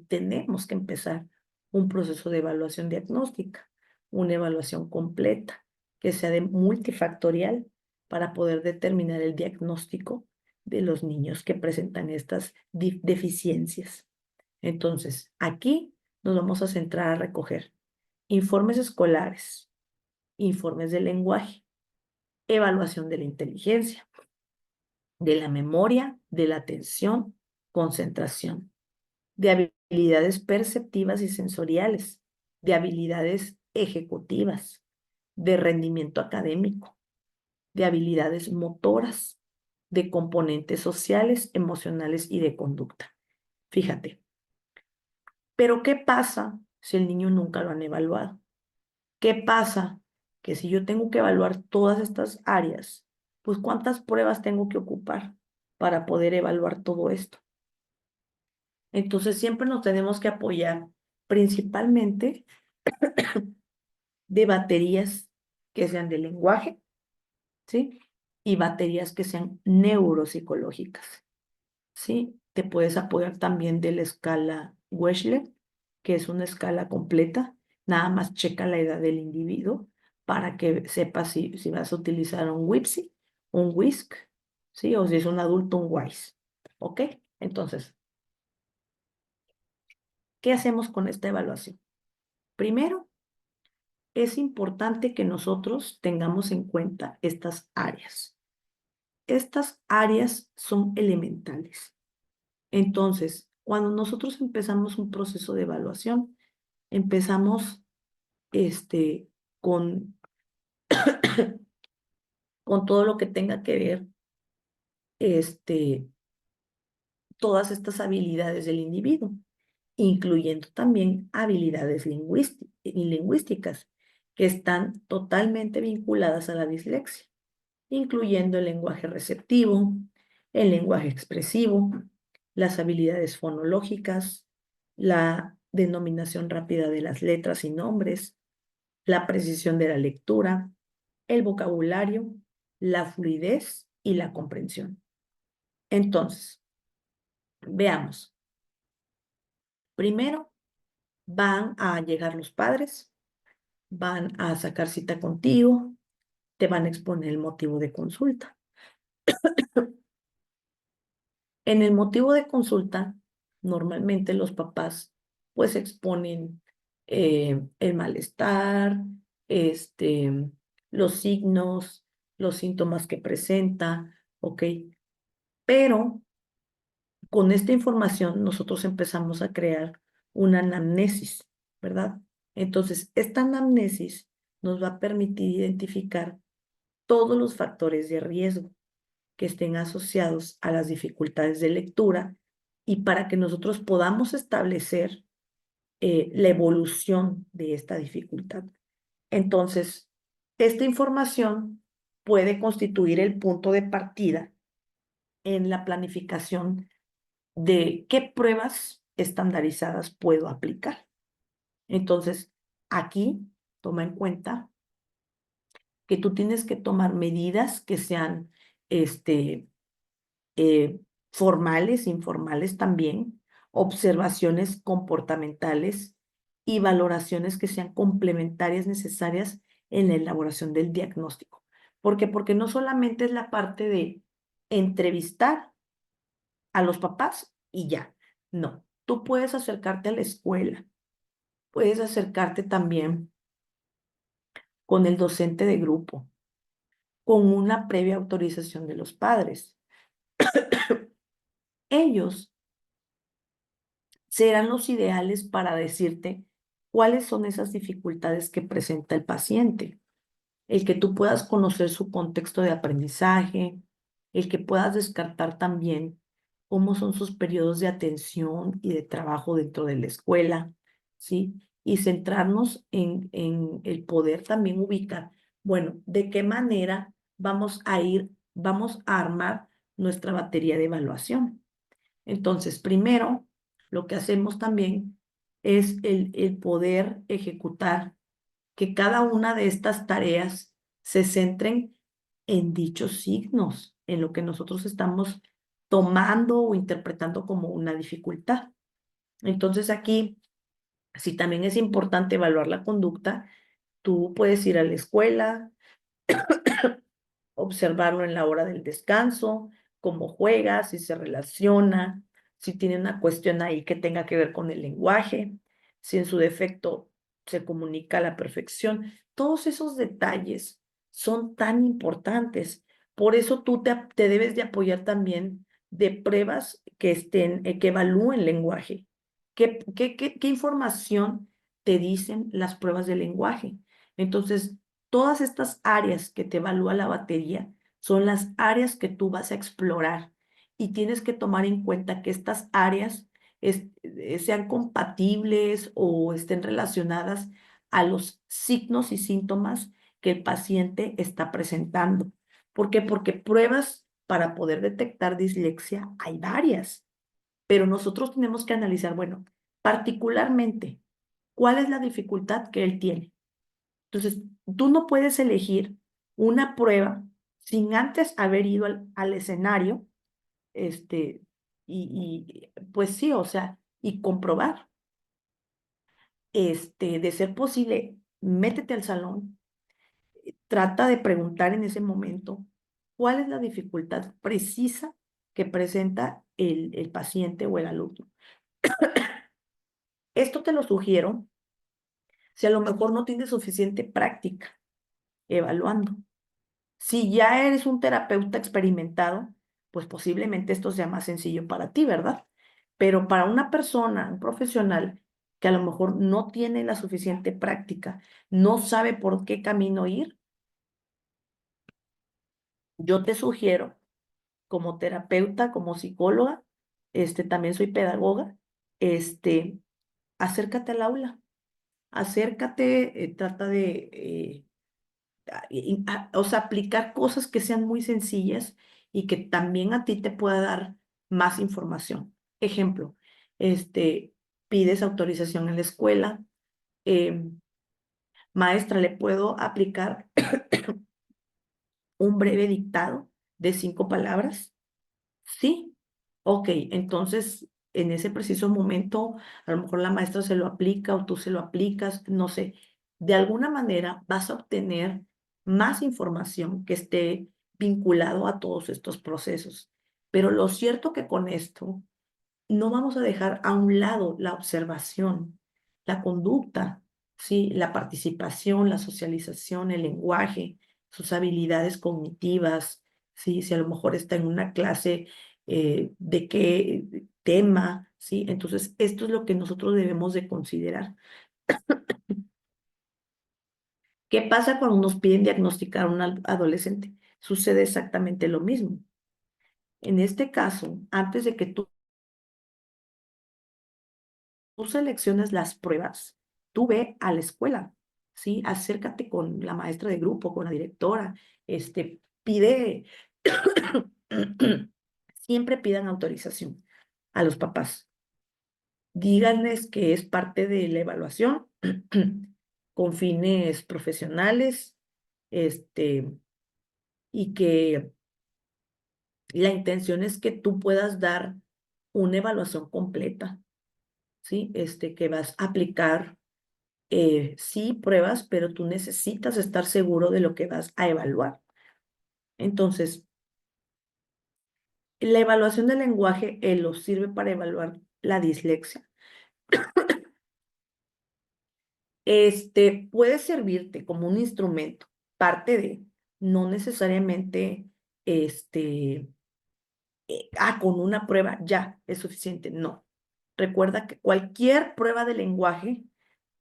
tenemos que empezar un proceso de evaluación diagnóstica, una evaluación completa, que sea de multifactorial para poder determinar el diagnóstico de los niños que presentan estas deficiencias. Entonces, aquí nos vamos a centrar a recoger informes escolares, informes de lenguaje, evaluación de la inteligencia, de la memoria, de la atención, concentración, de habilidades perceptivas y sensoriales, de habilidades ejecutivas, de rendimiento académico, de habilidades motoras, de componentes sociales, emocionales y de conducta. Fíjate, pero ¿qué pasa si el niño nunca lo han evaluado? ¿Qué pasa? Que si yo tengo que evaluar todas estas áreas, pues ¿cuántas pruebas tengo que ocupar para poder evaluar todo esto? Entonces siempre nos tenemos que apoyar principalmente de baterías que sean de lenguaje, ¿sí? Y baterías que sean neuropsicológicas, ¿sí? Te puedes apoyar también de la escala Wechsler, que es una escala completa. Nada más checa la edad del individuo para que sepas si vas a utilizar un WIPSI, un WISC, ¿sí? O si es un adulto, un WISE, ¿ok? Entonces, ¿qué hacemos con esta evaluación? Primero, es importante que nosotros tengamos en cuenta estas áreas. Estas áreas son elementales. Entonces, cuando nosotros empezamos un proceso de evaluación, empezamos con, con todo lo que tenga que ver, todas estas habilidades del individuo, incluyendo también habilidades lingüísticas que están totalmente vinculadas a la dislexia, incluyendo el lenguaje receptivo, el lenguaje expresivo, las habilidades fonológicas, la denominación rápida de las letras y nombres, la precisión de la lectura, el vocabulario, la fluidez y la comprensión. Entonces, veamos. Primero, van a llegar los padres, van a sacar cita contigo, te van a exponer el motivo de consulta. En el motivo de consulta, normalmente los papás pues exponen el malestar, los signos, los síntomas que presenta, ¿ok? Pero con esta información nosotros empezamos a crear una anamnesis, ¿verdad? Entonces, esta anamnesis nos va a permitir identificar todos los factores de riesgo que estén asociados a las dificultades de lectura y para que nosotros podamos establecer la evolución de esta dificultad. Entonces, esta información puede constituir el punto de partida en la planificación de qué pruebas estandarizadas puedo aplicar. Entonces, aquí toma en cuenta que tú tienes que tomar medidas que sean eh, formales, informales también, observaciones comportamentales y valoraciones que sean complementarias necesarias en la elaboración del diagnóstico. ¿Por qué? Porque no solamente es la parte de entrevistar a los papás y ya. No, tú puedes acercarte a la escuela, puedes acercarte también con el docente de grupo, con una previa autorización de los padres. Ellos serán los ideales para decirte cuáles son esas dificultades que presenta el paciente. El que tú puedas conocer su contexto de aprendizaje, el que puedas descartar también cómo son sus periodos de atención y de trabajo dentro de la escuela, ¿sí? Y centrarnos en el poder también ubicar, bueno, de qué manera vamos a armar nuestra batería de evaluación. Entonces, primero, lo que hacemos también es el poder ejecutar que cada una de estas tareas se centren en dichos signos, en lo que nosotros estamos tomando o interpretando como una dificultad. Entonces, aquí, si también es importante evaluar la conducta, tú puedes ir a la escuela, observarlo en la hora del descanso, cómo juega, si se relaciona, si tiene una cuestión ahí que tenga que ver con el lenguaje, si en su defecto se comunica a la perfección. Todos esos detalles son tan importantes. Por eso tú te debes de apoyar también de pruebas que que evalúen lenguaje. ¿Qué información te dicen las pruebas de lenguaje? Entonces, todas estas áreas que te evalúa la batería son las áreas que tú vas a explorar y tienes que tomar en cuenta que estas áreas sean compatibles o estén relacionadas a los signos y síntomas que el paciente está presentando. ¿Por qué? Porque pruebas para poder detectar dislexia hay varias, pero nosotros tenemos que analizar, bueno, particularmente, ¿cuál es la dificultad que él tiene? Entonces, tú no puedes elegir una prueba sin antes haber ido al escenario, este, pues sí, o sea, y comprobar, de ser posible, métete al salón, trata de preguntar en ese momento cuál es la dificultad precisa que presenta el paciente o el alumno. Esto te lo sugiero si a lo mejor no tienes suficiente práctica evaluando. Si ya eres un terapeuta experimentado, pues posiblemente esto sea más sencillo para ti, ¿verdad? Pero para una persona, un profesional que a lo mejor no tiene la suficiente práctica, no sabe por qué camino ir, yo te sugiero como terapeuta, como psicóloga, también soy pedagoga, este, acércate al aula, acércate, trata de o sea, aplicar cosas que sean muy sencillas y que también a ti te pueda dar más información. Ejemplo, pides autorización en la escuela, em, maestra, ¿le puedo aplicar un breve dictado de 5 palabras? Sí. Ok, entonces en ese preciso momento, a lo mejor la maestra se lo aplica o tú se lo aplicas, no sé. De alguna manera vas a obtener más información que esté vinculado a todos estos procesos. Pero lo cierto que con esto no vamos a dejar a un lado la observación, la conducta, ¿sí? La participación, la socialización, el lenguaje, sus habilidades cognitivas, ¿sí? Si a lo mejor está en una clase de qué tema, ¿sí? Entonces, esto es lo que nosotros debemos de considerar. ¿Qué pasa cuando nos piden diagnosticar a un adolescente? Sucede exactamente lo mismo. En este caso, antes de que tú selecciones las pruebas, tú ve a la escuela, ¿sí? Acércate con la maestra de grupo, con la directora, pide, siempre pidan autorización a los papás. Díganles que es parte de la evaluación con fines profesionales, y que la intención es que tú puedas dar una evaluación completa, ¿sí? Que vas a aplicar sí pruebas, pero tú necesitas estar seguro de lo que vas a evaluar. Entonces, la evaluación del lenguaje lo sirve para evaluar la dislexia. Puede servirte como un instrumento, parte de, no necesariamente, con una prueba ya es suficiente. No. Recuerda que cualquier prueba de lenguaje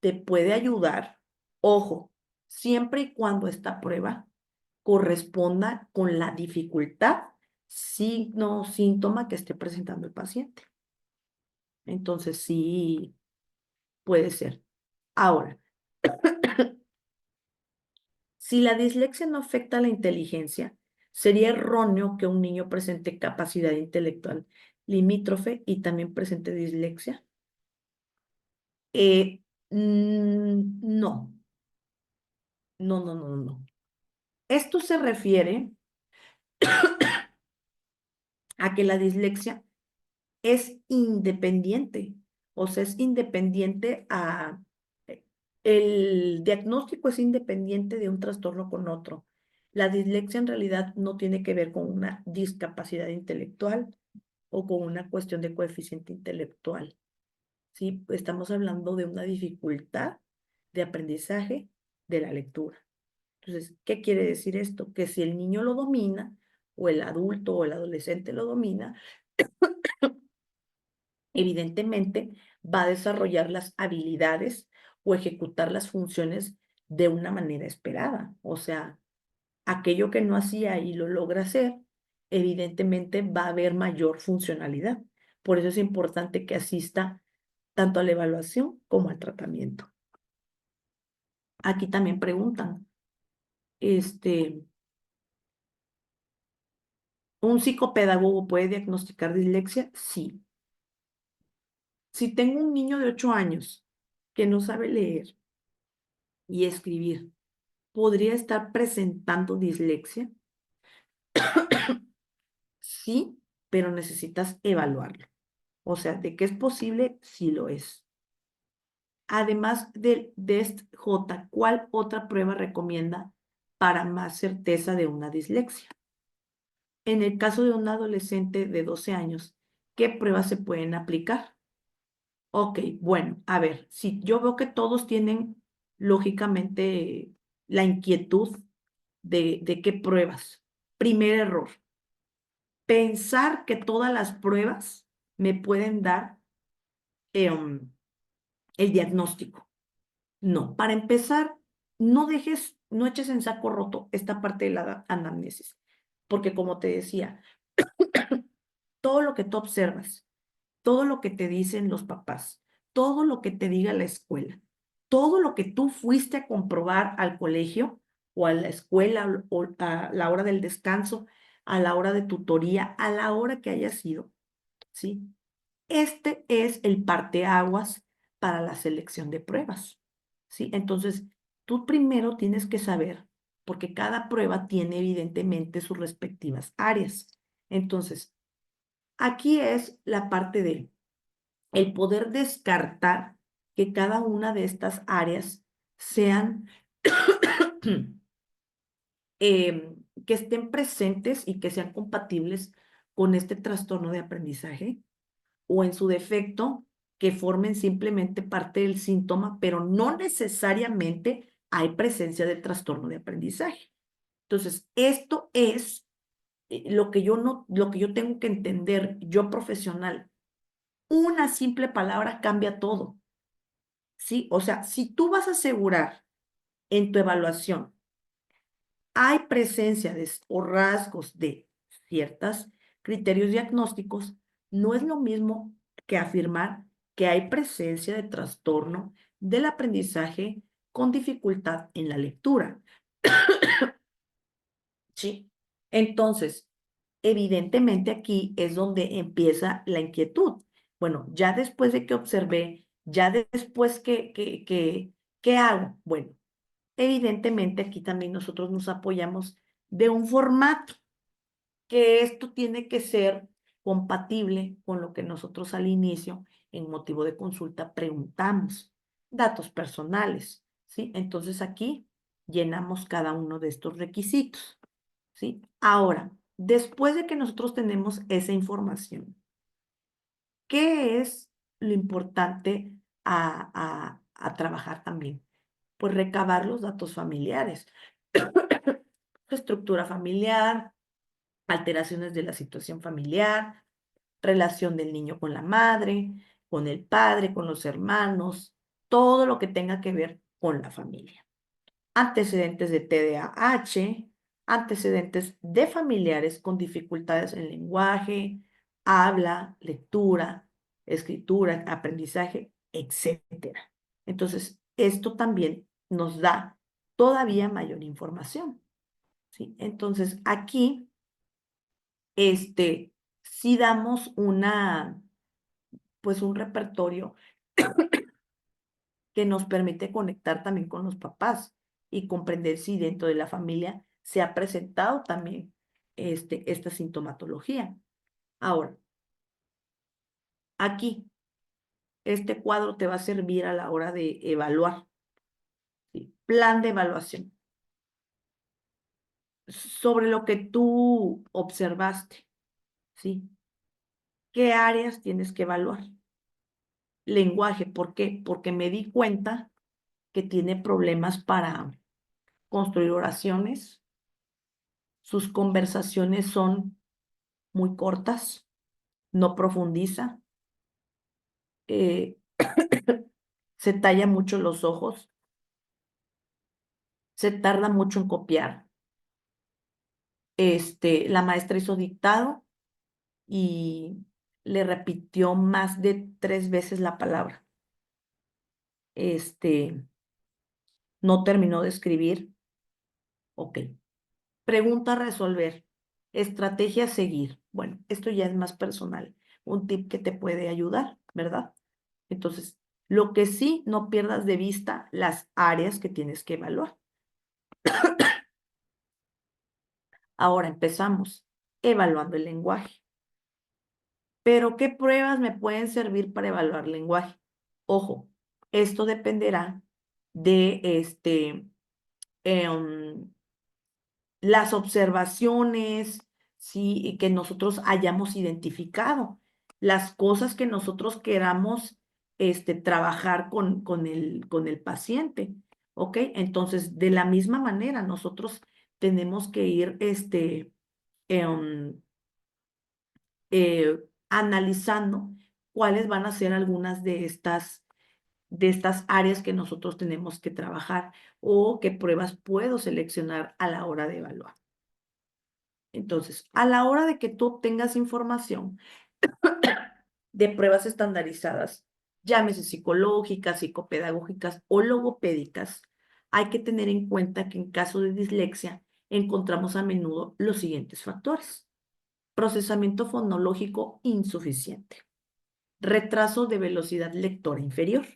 te puede ayudar. Ojo, siempre y cuando esta prueba corresponda con la dificultad, signo, síntoma que esté presentando el paciente. Entonces, sí, puede ser. Ahora, si la dislexia no afecta la inteligencia, sería erróneo que un niño presente capacidad intelectual limítrofe y también presente dislexia. No, no, no, no, no. Esto se refiere a que la dislexia es independiente, o sea, es independiente el diagnóstico es independiente de un trastorno con otro. La dislexia en realidad no tiene que ver con una discapacidad intelectual o con una cuestión de coeficiente intelectual. ¿Sí? Estamos hablando de una dificultad de aprendizaje de la lectura. Entonces, ¿qué quiere decir esto? Que si el niño lo domina, o el adulto o el adolescente lo domina, evidentemente va a desarrollar las habilidades o ejecutar las funciones de una manera esperada. O sea, aquello que no hacía y lo logra hacer, evidentemente va a haber mayor funcionalidad. Por eso es importante que asista tanto a la evaluación como al tratamiento. Aquí también preguntan, este, ¿Un psicopedagogo puede diagnosticar dislexia? Sí. Si tengo un niño de 8 años que no sabe leer y escribir, ¿podría estar presentando dislexia? Sí, pero necesitas evaluarlo. O sea, de que es posible, sí lo es. Además del DEST-J, ¿cuál otra prueba recomienda para más certeza de una dislexia? En el caso de un adolescente de 12 años, ¿qué pruebas se pueden aplicar? Ok, bueno, a ver, si yo veo que todos tienen lógicamente la inquietud de qué pruebas. Primer error, pensar que todas las pruebas me pueden dar em, el diagnóstico. No, para empezar, no eches en saco roto esta parte de la anamnesis, porque como te decía, todo lo que tú observas, todo lo que te dicen los papás, todo lo que te diga la escuela, todo lo que tú fuiste a comprobar al colegio o a la escuela o a la hora del descanso, a la hora de tutoría, a la hora que haya sido, ¿sí? Este es el parteaguas para la selección de pruebas, ¿sí? Entonces, tú primero tienes que saber, porque cada prueba tiene evidentemente sus respectivas áreas. Entonces, aquí es la parte de el poder descartar que cada una de estas áreas sean, que estén presentes y que sean compatibles con este trastorno de aprendizaje o en su defecto, que formen simplemente parte del síntoma, pero no necesariamente hay presencia de trastorno de aprendizaje. Entonces, esto es lo que yo no, lo que yo tengo que entender, yo profesional. Una simple palabra cambia todo, ¿sí? O sea, si tú vas a asegurar en tu evaluación, hay presencia de, o rasgos de ciertos criterios diagnósticos, no es lo mismo que afirmar que hay presencia de trastorno del aprendizaje con dificultad en la lectura. ¿Sí? Entonces, evidentemente aquí es donde empieza la inquietud. Bueno, ya después de que observé, ya después ¿qué hago? Bueno, evidentemente aquí también nosotros nos apoyamos de un formato, que esto tiene que ser compatible con lo que nosotros al inicio, en motivo de consulta, preguntamos. Datos personales, ¿sí? Entonces aquí llenamos cada uno de estos requisitos, ¿sí? Ahora, después de que nosotros tenemos esa información, ¿qué es lo importante a trabajar también? Pues recabar los datos familiares, estructura familiar, alteraciones de la situación familiar, relación del niño con la madre, con el padre, con los hermanos, todo lo que tenga que ver con la familia. Antecedentes de TDAH, antecedentes de familiares con dificultades en lenguaje, habla, lectura, escritura, aprendizaje, etcétera. Entonces, esto también nos da todavía mayor información, ¿sí? Entonces, aquí, sí damos pues un repertorio que nos permite conectar también con los papás y comprender si dentro de la familia se ha presentado también esta sintomatología. Ahora, aquí, este cuadro te va a servir a la hora de evaluar, ¿sí? Plan de evaluación sobre lo que tú observaste, ¿sí? ¿Qué áreas tienes que evaluar? Lenguaje, ¿por qué? Porque me di cuenta que tiene problemas para construir oraciones, sus conversaciones son muy cortas, no profundiza, eh, se talla mucho los ojos, se tarda mucho en copiar. La maestra hizo dictado y le repitió más de 3 veces la palabra. No terminó de escribir. Ok. Pregunta a resolver. Estrategia a seguir. Bueno, esto ya es más personal, un tip que te puede ayudar, ¿verdad? Entonces, lo que sí, no pierdas de vista las áreas que tienes que evaluar. Ahora empezamos evaluando el lenguaje. Pero, ¿qué pruebas me pueden servir para evaluar lenguaje? Ojo, esto dependerá de em, las observaciones, ¿sí? Y que nosotros hayamos identificado, las cosas que nosotros queramos trabajar con el paciente, ¿ok? Entonces, de la misma manera, nosotros tenemos que ir em, analizando cuáles van a ser algunas de estas áreas que nosotros tenemos que trabajar o qué pruebas puedo seleccionar a la hora de evaluar. Entonces, a la hora de que tú obtengas información de pruebas estandarizadas, llámese psicológicas, psicopedagógicas o logopédicas, hay que tener en cuenta que en caso de dislexia encontramos a menudo los siguientes factores: procesamiento fonológico insuficiente, retraso de velocidad lectora inferior,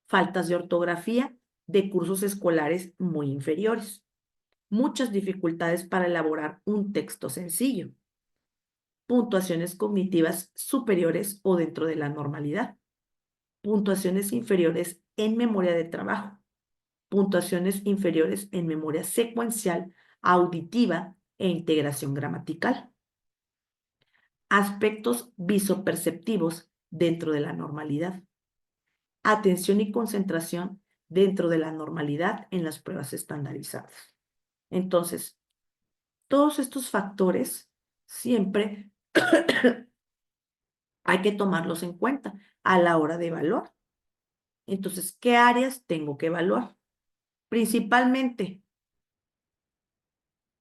faltas de ortografía de cursos escolares muy inferiores, muchas dificultades para elaborar un texto sencillo, puntuaciones cognitivas superiores o dentro de la normalidad, puntuaciones inferiores en memoria de trabajo, puntuaciones inferiores en memoria secuencial, auditiva e integración gramatical, aspectos visoperceptivos dentro de la normalidad, atención y concentración dentro de la normalidad en las pruebas estandarizadas. Entonces, todos estos factores siempre hay que tomarlos en cuenta a la hora de evaluar. Entonces, ¿qué áreas tengo que evaluar? Principalmente,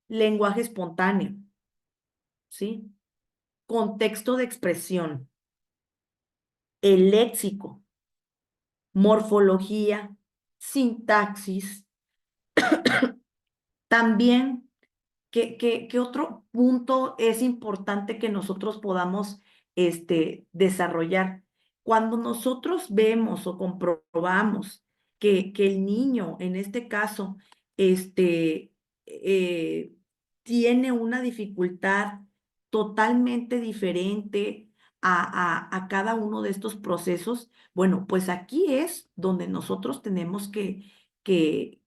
lenguaje espontáneo, ¿sí? Contexto de expresión, el léxico, morfología, sintaxis. También, ¿qué otro punto es importante que nosotros podamos desarrollar? Cuando nosotros vemos o comprobamos que el niño, en este caso, eh, tiene una dificultad totalmente diferente a cada uno de estos procesos, bueno, pues aquí es donde nosotros tenemos que, que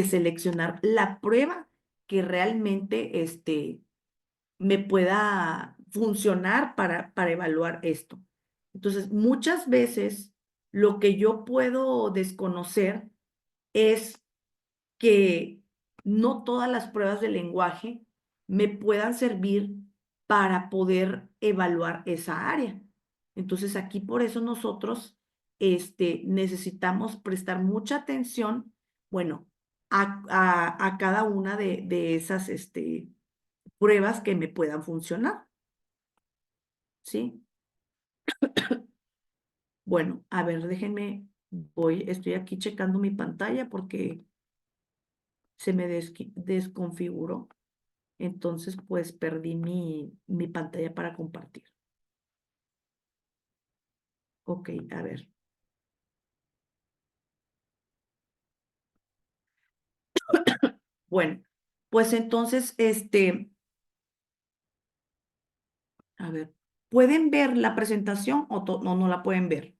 seleccionar la prueba que realmente me pueda funcionar para evaluar esto. Entonces, muchas veces lo que yo puedo desconocer es que no todas las pruebas de lenguaje me puedan servir para poder evaluar esa área. Entonces, aquí por eso nosotros necesitamos prestar mucha atención, bueno, a cada una de esas pruebas que me puedan funcionar, ¿sí? Bueno, a ver, déjenme, estoy aquí checando mi pantalla porque se me desconfiguró. Entonces, pues perdí mi pantalla para compartir. Ok, a ver. Bueno, pues entonces, a ver, ¿pueden ver la presentación o no la pueden ver?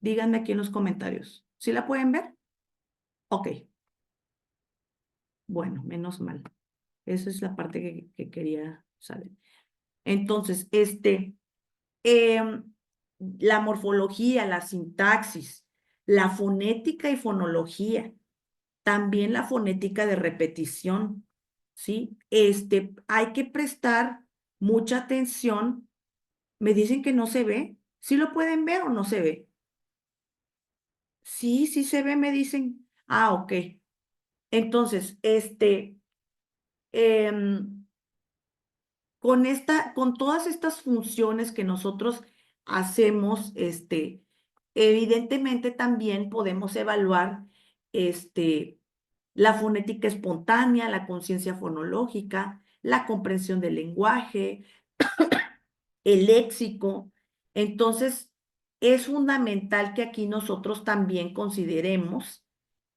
Díganme aquí en los comentarios. ¿Sí la pueden ver? Ok, bueno, menos mal. Esa es la parte que quería saber. Entonces, em, la morfología, la sintaxis, la fonética y fonología, también la fonética de repetición, ¿sí? Hay que prestar mucha atención. Me dicen que no se ve. ¿Sí lo pueden ver o no se ve? Sí, sí se ve, me dicen. Ah, ok. Entonces, em, con todas estas funciones que nosotros hacemos, evidentemente también podemos evaluar, la fonética espontánea, la conciencia fonológica, la comprensión del lenguaje, el léxico. Entonces, es fundamental que aquí nosotros también consideremos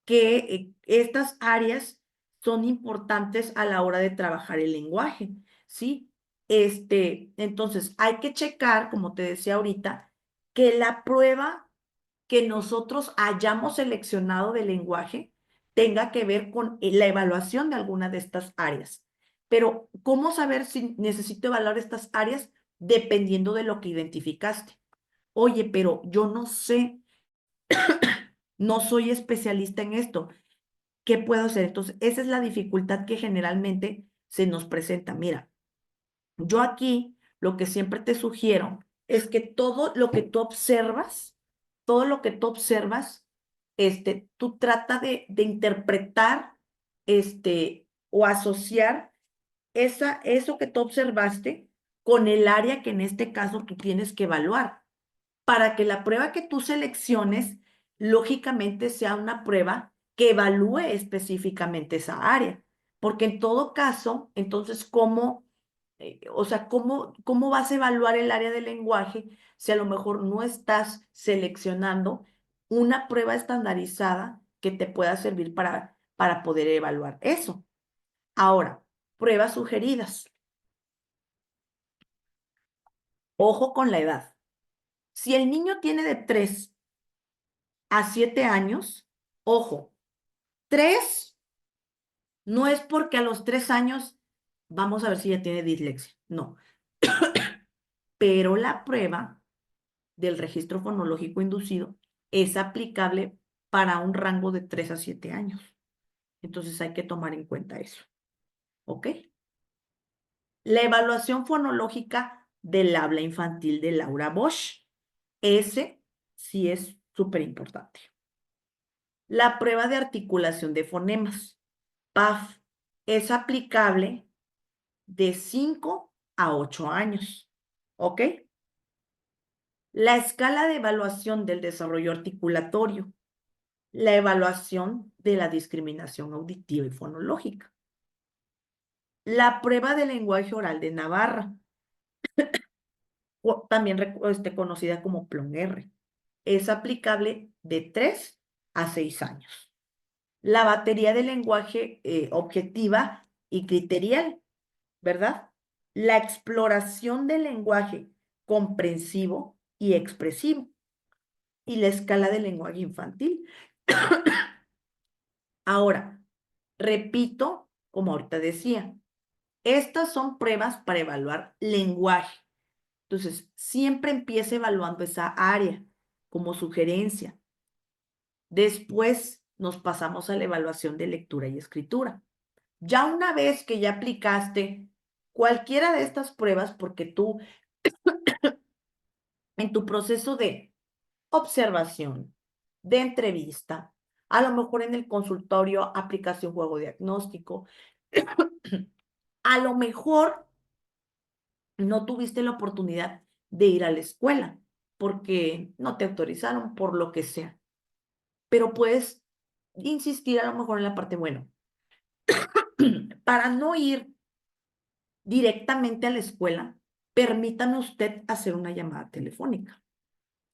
que estas áreas son importantes a la hora de trabajar el lenguaje, ¿sí? Entonces, hay que checar, como te decía ahorita, que la prueba que nosotros hayamos seleccionado de lenguaje tenga que ver con la evaluación de alguna de estas áreas. Pero, ¿cómo saber si necesito evaluar estas áreas? Dependiendo de lo que identificaste. Oye, pero yo no sé, no soy especialista en esto. ¿Qué puedo hacer? Entonces, esa es la dificultad que generalmente se nos presenta. Mira, yo aquí lo que siempre te sugiero es que todo lo que tú observas, todo lo que tú observas, tú trata de interpretar, o asociar eso que tú observaste con el área que en este caso tú tienes que evaluar, para que la prueba que tú selecciones, lógicamente sea una prueba que evalúe específicamente esa área. Porque en todo caso, entonces, o sea, cómo vas a evaluar el área del lenguaje si a lo mejor no estás seleccionando una prueba estandarizada que te pueda servir para poder evaluar eso? Ahora, pruebas sugeridas. Ojo con la edad. Si el niño tiene de 3 a 7 años, ojo, 3 no es porque a los 3 años vamos a ver si ya tiene dislexia, no. Pero la prueba del registro fonológico inducido es aplicable para un rango de 3 a 7 años. Entonces hay que tomar en cuenta eso, ¿ok? La evaluación fonológica del habla infantil de Laura Bosch. Ese sí es súper importante. La prueba de articulación de fonemas, PAF, es aplicable de 5 a 8 años, ¿ok? La escala de evaluación del desarrollo articulatorio, la evaluación de la discriminación auditiva y fonológica, la prueba de lenguaje oral de Navarra, también conocida como PLON-R, es aplicable de 3 a 6 años. La batería de lenguaje objetiva y criterial, ¿verdad? La exploración del lenguaje comprensivo y expresivo y la escala del lenguaje infantil. Ahora, repito, como ahorita decía, estas son pruebas para evaluar lenguaje. Entonces, siempre empiece evaluando esa área como sugerencia. Después nos pasamos a la evaluación de lectura y escritura. Ya una vez que ya aplicaste cualquiera de estas pruebas, porque tú en tu proceso de observación, de entrevista, a lo mejor en el consultorio, aplicación juego diagnóstico, a lo mejor no tuviste la oportunidad de ir a la escuela porque no te autorizaron, por lo que sea, pero puedes insistir a lo mejor en la parte, bueno, para no ir directamente a la escuela, permítame usted hacer una llamada telefónica.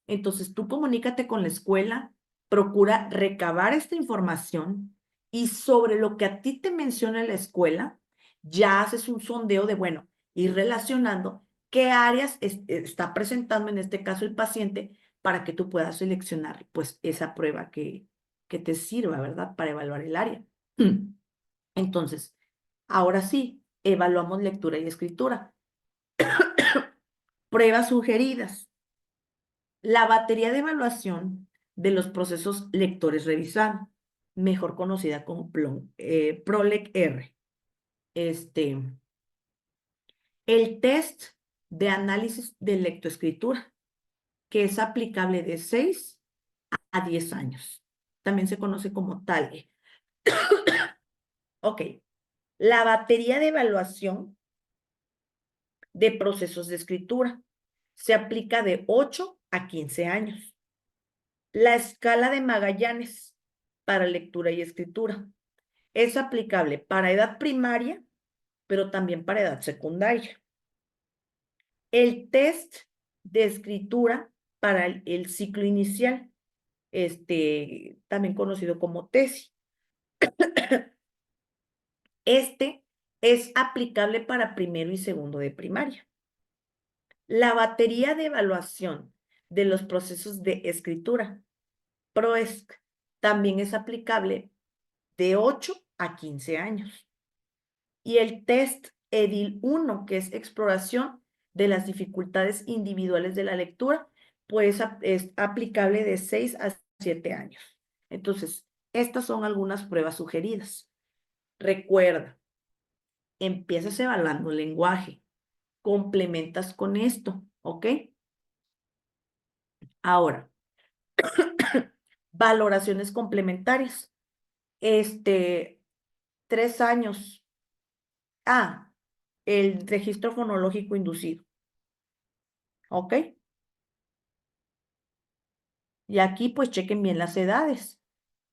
Entonces, tú comunícate con la escuela, procura recabar esta información y sobre lo que a ti te menciona la escuela, ya haces un sondeo de, bueno, ir relacionando qué áreas está presentando en este caso el paciente para que tú puedas seleccionar pues esa prueba que te sirva, ¿verdad? Para evaluar el área. Entonces, ahora sí, evaluamos lectura y escritura. Pruebas sugeridas. La batería de evaluación de los procesos lectores revisados, mejor conocida como PROLEC-R. El test de análisis de lectoescritura, que es aplicable de 6 a 10 años. También se conoce como TALE. Ok. La batería de evaluación de procesos de escritura se aplica de 8 a 15 años. La escala de Magallanes para lectura y escritura es aplicable para edad primaria pero también para edad secundaria. El test de escritura para el ciclo inicial, también conocido como TESI. Este es aplicable para primero y segundo de primaria. La batería de evaluación de los procesos de escritura, PROESC, también es aplicable de 8 a 15 años. Y el test EDIL 1, que es exploración de las dificultades individuales de la lectura, pues es aplicable de 6 a 7 años. Entonces, estas son algunas pruebas sugeridas. Recuerda, empiezas evaluando el lenguaje, complementas con esto, ¿ok? Ahora, valoraciones complementarias. 3 años. El registro fonológico inducido, ¿ok? Y aquí pues chequen bien las edades.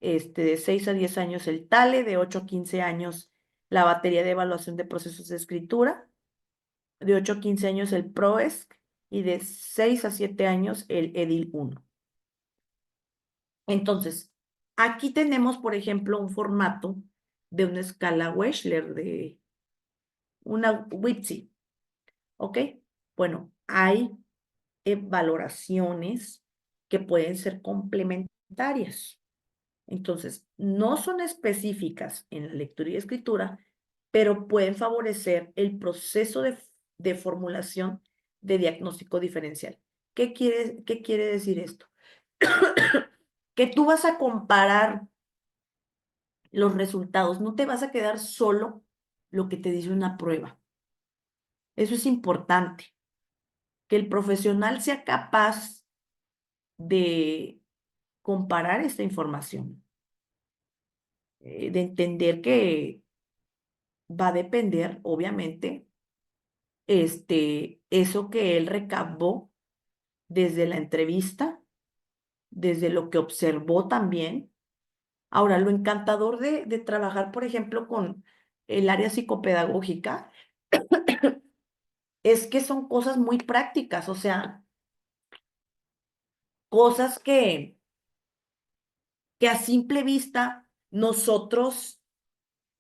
De 6 a 10 años el TALE, de 8 a 15 años la batería de evaluación de procesos de escritura, de 8 a 15 años el PROESC y de 6 a 7 años el EDIL 1. Entonces, aquí tenemos, por ejemplo, un formato de una escala Wechsler, de una WITSI, ¿ok? Bueno, hay valoraciones que pueden ser complementarias. Entonces, no son específicas en la lectura y escritura, pero pueden favorecer el proceso de formulación de diagnóstico diferencial. ¿Qué quiere decir esto? Que tú vas a comparar los resultados, no te vas a quedar solo lo que te dice una prueba. Eso es importante, que el profesional sea capaz de comparar esta información, de entender que va a depender, obviamente, eso que él recabó desde la entrevista, desde lo que observó también. Ahora, lo encantador de trabajar, por ejemplo, con el área psicopedagógica es que son cosas muy prácticas, o sea, cosas que a simple vista nosotros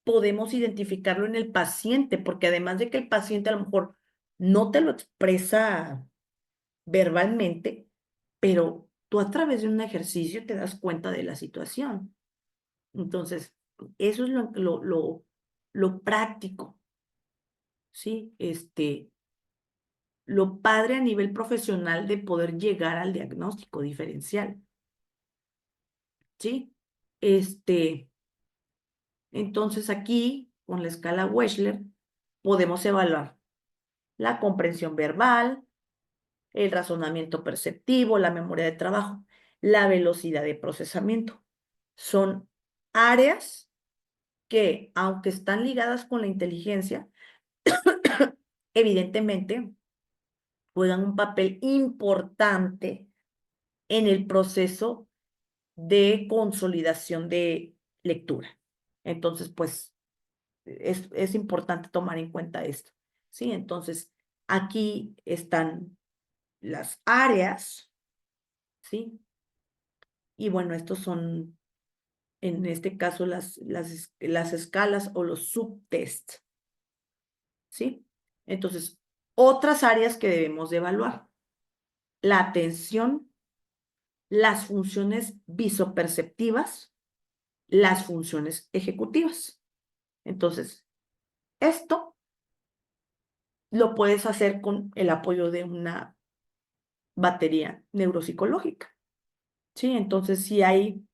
podemos identificarlo en el paciente, porque además de que el paciente a lo mejor no te lo expresa verbalmente, pero tú a través de un ejercicio te das cuenta de la situación. Entonces, eso es lo práctico, ¿sí? Lo padre a nivel profesional de poder llegar al diagnóstico diferencial, ¿sí? Entonces aquí, con la escala Wechsler, podemos evaluar la comprensión verbal, el razonamiento perceptivo, la memoria de trabajo, la velocidad de procesamiento. Son áreas que, aunque están ligadas con la inteligencia, evidentemente juegan un papel importante en el proceso de consolidación de lectura. Entonces, pues, es importante tomar en cuenta esto, ¿sí? Entonces, aquí están las áreas, ¿sí? Y bueno, estos son, en este caso, las escalas o los subtests, ¿sí? Entonces, otras áreas que debemos de evaluar: la atención, las funciones visoperceptivas, las funciones ejecutivas. Entonces, esto lo puedes hacer con el apoyo de una batería neuropsicológica, ¿sí? Entonces, sí hay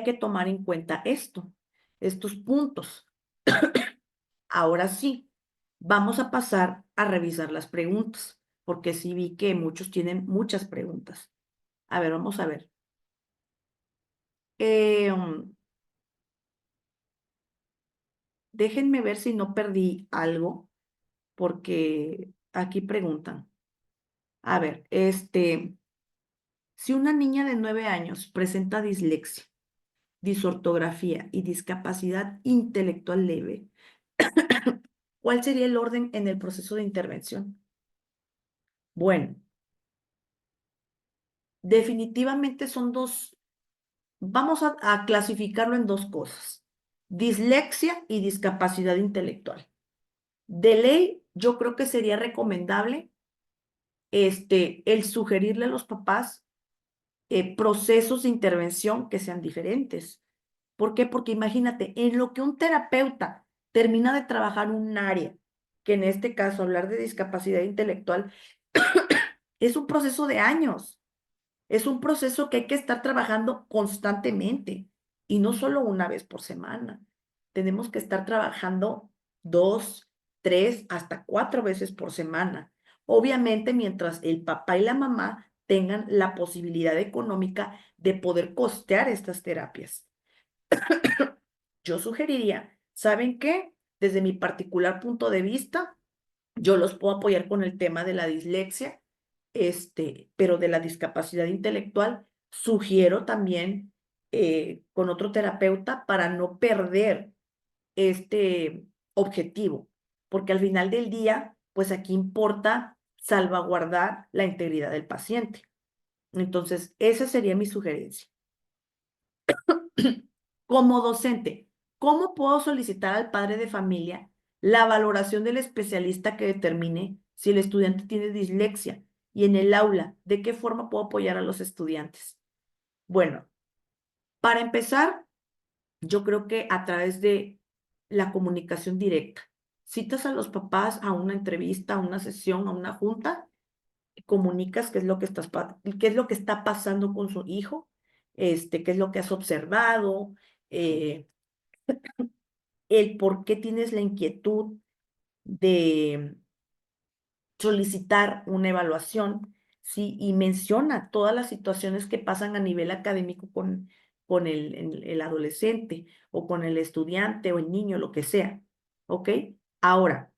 que tomar en cuenta estos puntos. Ahora sí, vamos a pasar a revisar las preguntas, porque sí vi que muchos tienen muchas preguntas. A ver, vamos a ver. Déjenme ver si no perdí algo, porque aquí preguntan. A ver, si una niña de 9 años presenta dislexia, disortografía y discapacidad intelectual leve, ¿Cuál sería el orden en el proceso de intervención? Bueno, definitivamente son dos, vamos a clasificarlo en dos cosas, dislexia y discapacidad intelectual. De ley, yo creo que sería recomendable el sugerirle a los papás procesos de intervención que sean diferentes. ¿Por qué? Porque imagínate, en lo que un terapeuta termina de trabajar un área, que en este caso hablar de discapacidad intelectual, es un proceso de años, es un proceso que hay que estar trabajando constantemente y no solo una vez por semana. Tenemos que estar trabajando 2, 3, hasta 4 veces por semana. Obviamente, mientras el papá y la mamá tengan la posibilidad económica de poder costear estas terapias. Yo sugeriría, ¿saben qué? Desde mi particular punto de vista, yo los puedo apoyar con el tema de la dislexia, pero de la discapacidad intelectual, sugiero también con otro terapeuta para no perder este objetivo, porque al final del día, pues aquí importa salvaguardar la integridad del paciente. Entonces, esa sería mi sugerencia. Como docente, ¿cómo puedo solicitar al padre de familia la valoración del especialista que determine si el estudiante tiene dislexia? Y en el aula, ¿de qué forma puedo apoyar a los estudiantes? Bueno, para empezar, yo creo que a través de la comunicación directa. Citas a los papás a una entrevista, a una sesión, a una junta, comunicas qué es lo que qué es lo que está pasando con su hijo, qué es lo que has observado, eh, el por qué tienes la inquietud de solicitar una evaluación, ¿sí? Y menciona todas las situaciones que pasan a nivel académico con el adolescente o con el estudiante o el niño, lo que sea, ¿ok? Ahora,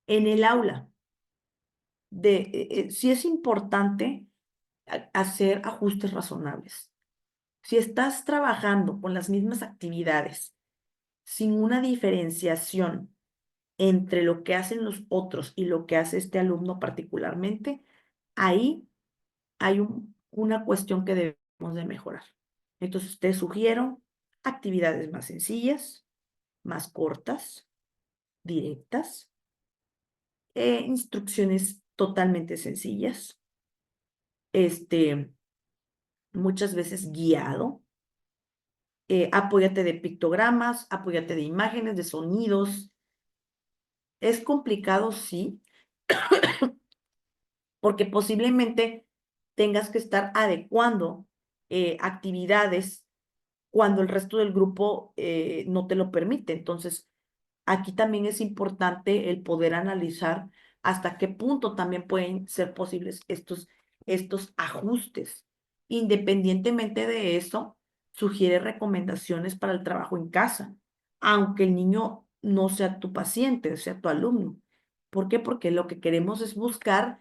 en el aula, sí es importante hacer ajustes razonables. Si estás trabajando con las mismas actividades, sin una diferenciación entre lo que hacen los otros y lo que hace este alumno particularmente, ahí hay una cuestión que debemos de mejorar. Entonces, te sugiero actividades más sencillas, más cortas, directas, instrucciones totalmente sencillas, muchas veces guiado. Apóyate de pictogramas, apóyate de imágenes, de sonidos. Es complicado, sí, porque posiblemente tengas que estar adecuando actividades cuando el resto del grupo no te lo permite. Entonces, aquí también es importante el poder analizar hasta qué punto también pueden ser posibles estos ajustes. Independientemente de eso, sugiere recomendaciones para el trabajo en casa, aunque el niño no sea tu paciente, sea tu alumno. ¿Por qué? Porque lo que queremos es buscar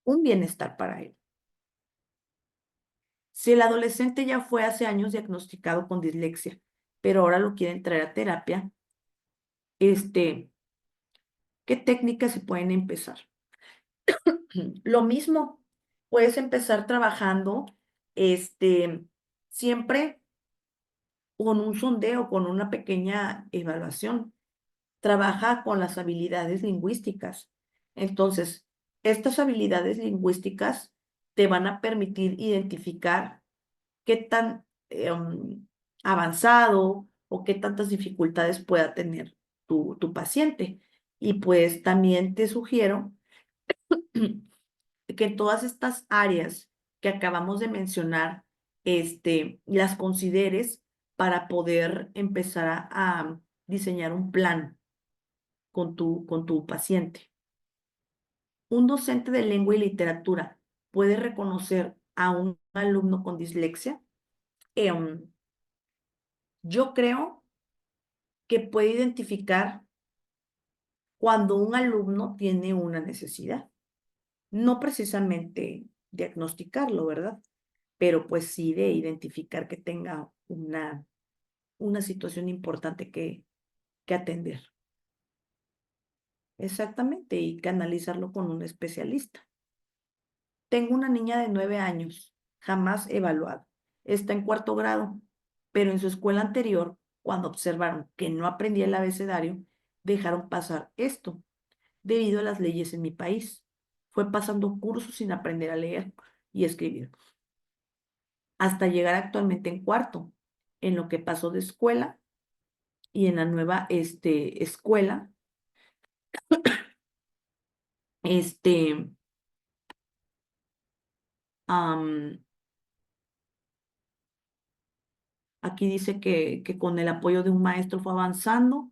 un bienestar para él. Si el adolescente ya fue hace años diagnosticado con dislexia, pero ahora lo quieren traer a terapia, ¿qué técnicas se pueden empezar? Lo mismo, puedes empezar trabajando, siempre con un sondeo, con una pequeña evaluación. Trabaja con las habilidades lingüísticas. Entonces, estas habilidades lingüísticas te van a permitir identificar qué tan avanzado o qué tantas dificultades pueda tener tu paciente. Y pues también te sugiero que todas estas áreas que acabamos de mencionar, las consideres para poder empezar a diseñar un plan con tu paciente. Un docente de lengua y literatura puede reconocer a un alumno con dislexia. Em, yo creo que puede identificar cuando un alumno tiene una necesidad. No precisamente diagnosticarlo, ¿verdad? Pero pues sí de identificar que tenga una situación importante que atender. Exactamente, y canalizarlo con un especialista. Tengo una niña de 9 años, jamás evaluada. Está en 4º grado, pero en su escuela anterior, cuando observaron que no aprendía el abecedario, dejaron pasar esto, debido a las leyes en mi país. Fue pasando cursos sin aprender a leer y escribir, hasta llegar actualmente en 4º, en lo que pasó de escuela y en la nueva escuela, este, am, aquí dice que con el apoyo de un maestro fue avanzando.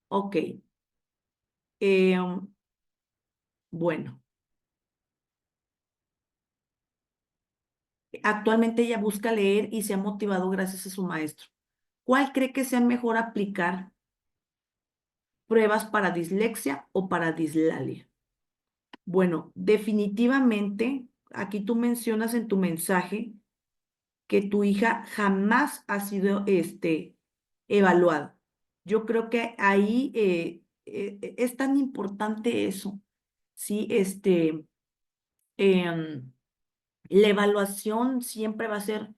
Ok, bueno, actualmente ella busca leer y se ha motivado gracias a su maestro. ¿Cuál cree que sea mejor aplicar pruebas para dislexia o para dislalia? Bueno, definitivamente, aquí tú mencionas en tu mensaje que tu hija jamás ha sido evaluada. Yo creo que ahí es tan importante eso, ¿sí? Em, la evaluación siempre va a ser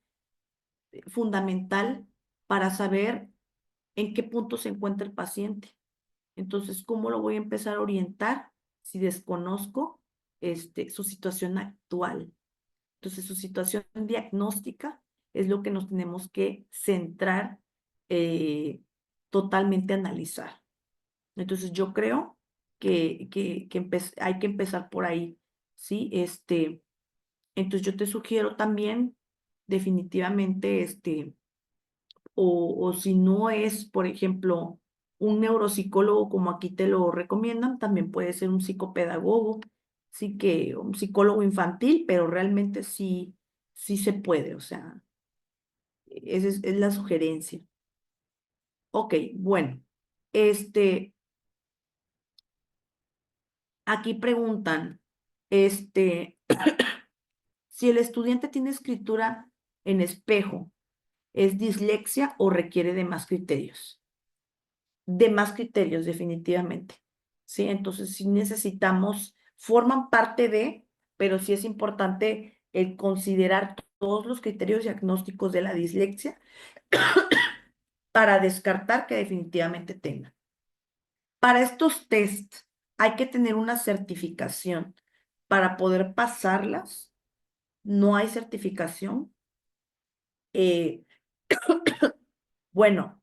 fundamental para saber en qué punto se encuentra el paciente. Entonces, ¿cómo lo voy a empezar a orientar si desconozco su situación actual? Entonces, su situación diagnóstica es lo que nos tenemos que centrar, totalmente a analizar. Entonces, yo creo que hay que empezar por ahí, ¿sí? Entonces, yo te sugiero también, definitivamente, o si no es, por ejemplo, un neuropsicólogo como aquí te lo recomiendan, también puede ser un psicopedagogo, sí que un psicólogo infantil, pero realmente sí, sí se puede, o sea, esa es la sugerencia. Ok, bueno, este, aquí preguntan, si el estudiante tiene escritura en espejo, ¿es dislexia o requiere de más criterios? De más criterios, definitivamente. ¿Sí? Entonces, sí necesitamos, forman parte de, pero sí es importante el considerar todos los criterios diagnósticos de la dislexia para descartar que definitivamente tenga. Para estos tests hay que tener una certificación. Para poder pasarlas, no hay certificación. Eh, bueno,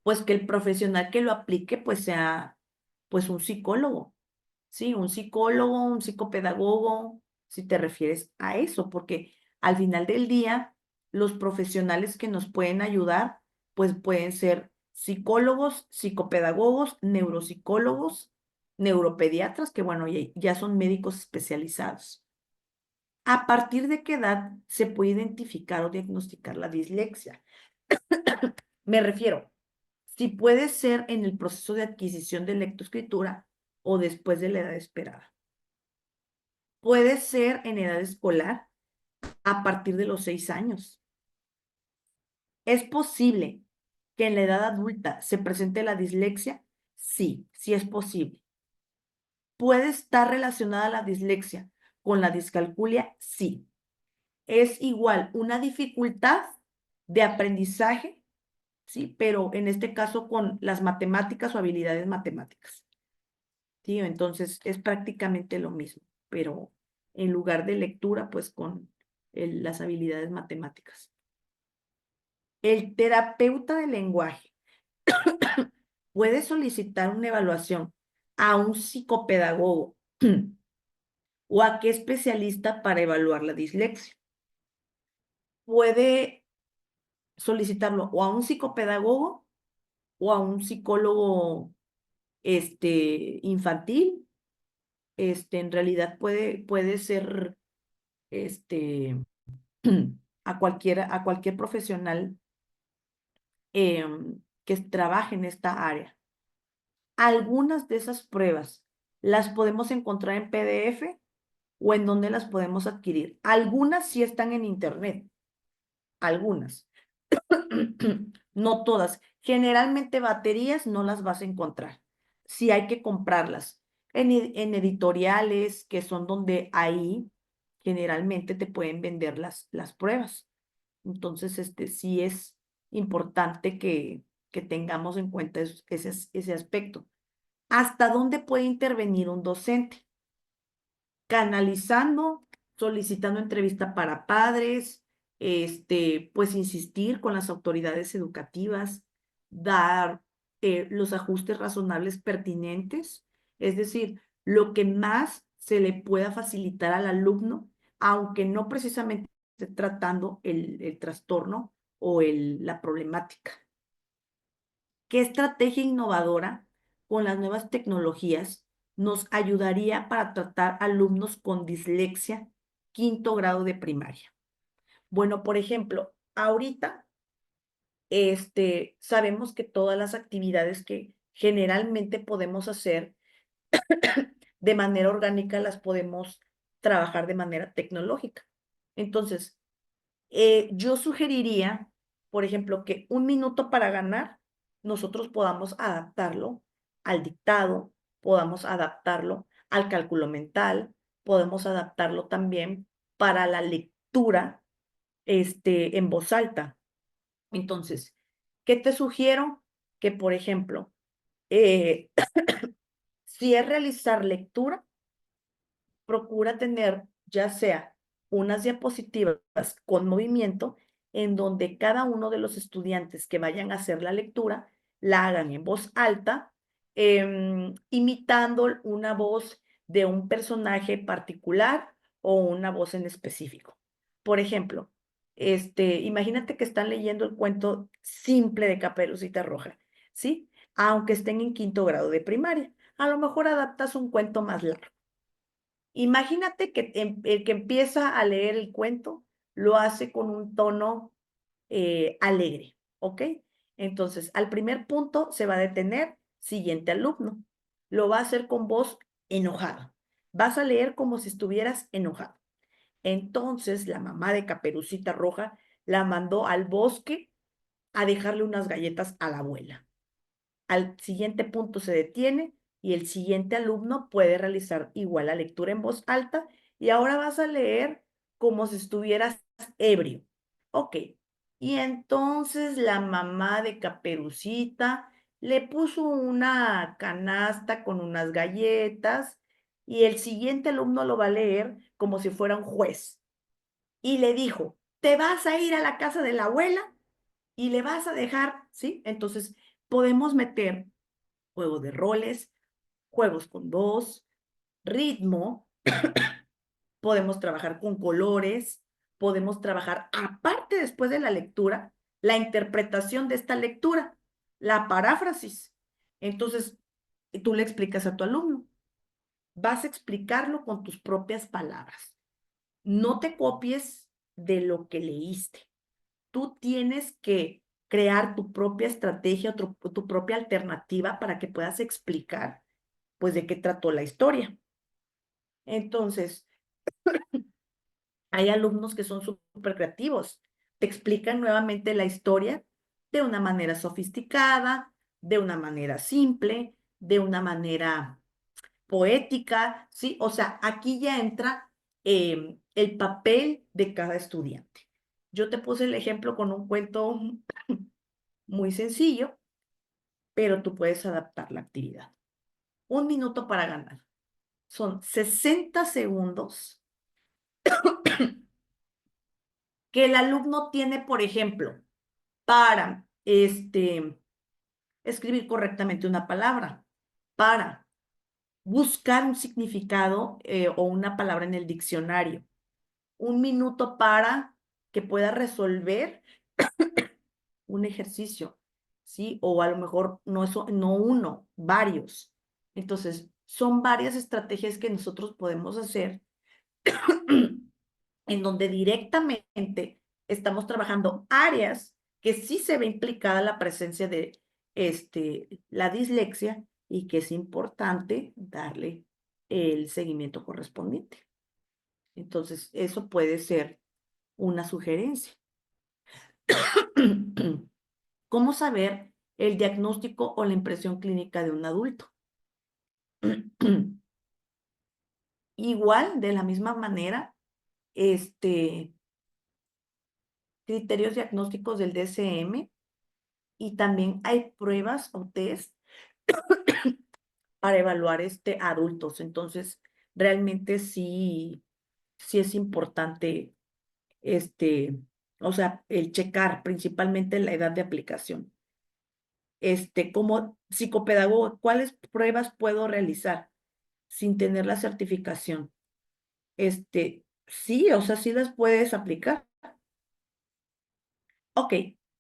pues que el profesional que lo aplique pues sea pues un psicólogo. Sí, un psicólogo, un psicopedagogo, si te refieres a eso, porque al final del día, los profesionales que nos pueden ayudar, pues pueden ser psicólogos, psicopedagogos, neuropsicólogos, neuropediatras, que bueno, ya son médicos especializados. ¿A partir de qué edad se puede identificar o diagnosticar la dislexia? Me refiero, si puede ser en el proceso de adquisición de lectoescritura o después de la edad esperada. Puede ser en edad escolar a partir de los 6 años. ¿Es posible que en la edad adulta se presente la dislexia? Sí, sí es posible. ¿Puede estar relacionada la dislexia con la discalculia? Sí. Es igual una dificultad de aprendizaje, sí, pero en este caso con las matemáticas o habilidades matemáticas. ¿Sí? Entonces es prácticamente lo mismo, pero en lugar de lectura, pues con las habilidades matemáticas. El terapeuta del lenguaje puede solicitar una evaluación a un psicopedagogo o a qué especialista para evaluar la dislexia. Puede solicitarlo o a un psicopedagogo o a un psicólogo infantil. En realidad puede ser a cualquier profesional que trabaje en esta área. Algunas de esas pruebas las podemos encontrar en PDF o en donde las podemos adquirir. Algunas sí están en internet, algunas. No todas. Generalmente baterías no las vas a encontrar. Sí hay que comprarlas en editoriales, que son donde ahí generalmente te pueden vender las pruebas. Entonces, sí es importante que tengamos en cuenta ese aspecto. ¿Hasta dónde puede intervenir un docente? Canalizando, solicitando entrevista para padres, pues insistir con las autoridades educativas, dar los ajustes razonables pertinentes, es decir, lo que más se le pueda facilitar al alumno, aunque no precisamente esté tratando el trastorno o la problemática. ¿Qué estrategia innovadora con las nuevas tecnologías nos ayudaría para tratar alumnos con dislexia, quinto grado de primaria? Bueno, por ejemplo, ahorita sabemos que todas las actividades que generalmente podemos hacer de manera orgánica las podemos trabajar de manera tecnológica. Entonces, yo sugeriría, por ejemplo, que un minuto para ganar, nosotros podamos adaptarlo al dictado, podamos adaptarlo al cálculo mental, podemos adaptarlo también para la lectura, en voz alta. Entonces, ¿qué te sugiero? Que, por ejemplo, eh, si es realizar lectura, procura tener ya sea unas diapositivas con movimiento en donde cada uno de los estudiantes que vayan a hacer la lectura la hagan en voz alta, imitando una voz de un personaje particular o una voz en específico. Por ejemplo, imagínate que están leyendo el cuento simple de Caperucita Roja, ¿sí? Aunque estén en quinto grado de primaria. A lo mejor adaptas un cuento más largo. Imagínate que el que empieza a leer el cuento lo hace con un tono alegre, ¿ok? Entonces, al primer punto se va a detener, siguiente alumno. Lo va a hacer con voz enojada. Vas a leer como si estuvieras enojado. Entonces, la mamá de Caperucita Roja la mandó al bosque a dejarle unas galletas a la abuela. Al siguiente punto se detiene y el siguiente alumno puede realizar igual la lectura en voz alta y ahora vas a leer como si estuvieras ebrio. Ok. Y entonces la mamá de Caperucita le puso una canasta con unas galletas y el siguiente alumno lo va a leer como si fuera un juez. Y le dijo, te vas a ir a la casa de la abuela y le vas a dejar, ¿sí? Entonces podemos meter juego de roles, juegos con voz, ritmo, podemos trabajar con colores, podemos trabajar, aparte después de la lectura, la interpretación de esta lectura, la paráfrasis. Entonces, tú le explicas a tu alumno, vas a explicarlo con tus propias palabras. No te copies de lo que leíste. Tú tienes que crear tu propia estrategia, tu propia alternativa para que puedas explicar pues de qué trató la historia. Entonces, hay alumnos que son súper creativos, te explican nuevamente la historia de una manera sofisticada, de una manera simple, de una manera poética, ¿sí? O sea, aquí ya entra el papel de cada estudiante. Yo te puse el ejemplo con un cuento muy sencillo, pero tú puedes adaptar la actividad. Un minuto para ganar. Son 60 segundos que el alumno tiene, por ejemplo, para escribir correctamente una palabra, para buscar un significado o una palabra en el diccionario, un minuto para que pueda resolver un ejercicio, ¿sí? O a lo mejor no, no uno, varios. Entonces, son varias estrategias que nosotros podemos hacer en donde directamente estamos trabajando áreas que sí se ve implicada la presencia de la dislexia y que es importante darle el seguimiento correspondiente. Entonces, eso puede ser una sugerencia. ¿Cómo saber el diagnóstico o la impresión clínica de un adulto? Igual, de la misma manera, criterios diagnósticos del DSM, y también hay pruebas o test para evaluar adultos. Entonces, realmente sí es importante, o sea, el checar principalmente la edad de aplicación. Como psicopedagogo, ¿cuáles pruebas puedo realizar sin tener la certificación? Sí, o sea, sí las puedes aplicar. Ok,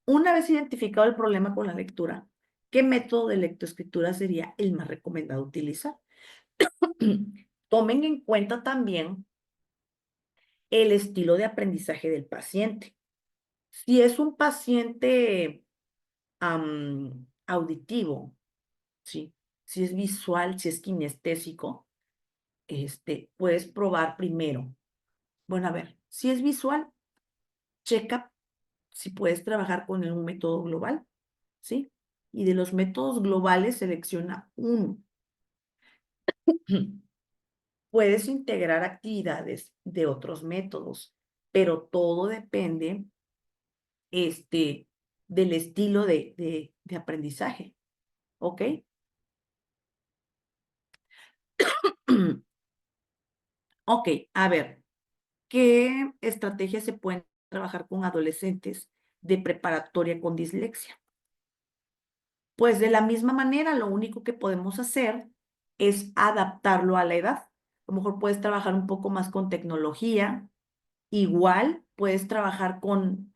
una vez identificado el problema con la lectura, ¿qué método de lectoescritura sería el más recomendado utilizar? Tomen en cuenta también el estilo de aprendizaje del paciente. Si es un paciente auditivo, ¿sí? Si es visual, si es kinestésico, puedes probar primero. Bueno, a ver, si es visual, checa si puedes trabajar con un método global, ¿sí? Y de los métodos globales selecciona uno. Puedes integrar actividades de otros métodos, pero todo depende, del estilo de aprendizaje, ¿ok? Ok, a ver, ¿qué estrategias se pueden trabajar con adolescentes de preparatoria con dislexia? Pues de la misma manera, lo único que podemos hacer es adaptarlo a la edad. A lo mejor puedes trabajar un poco más con tecnología, igual puedes trabajar con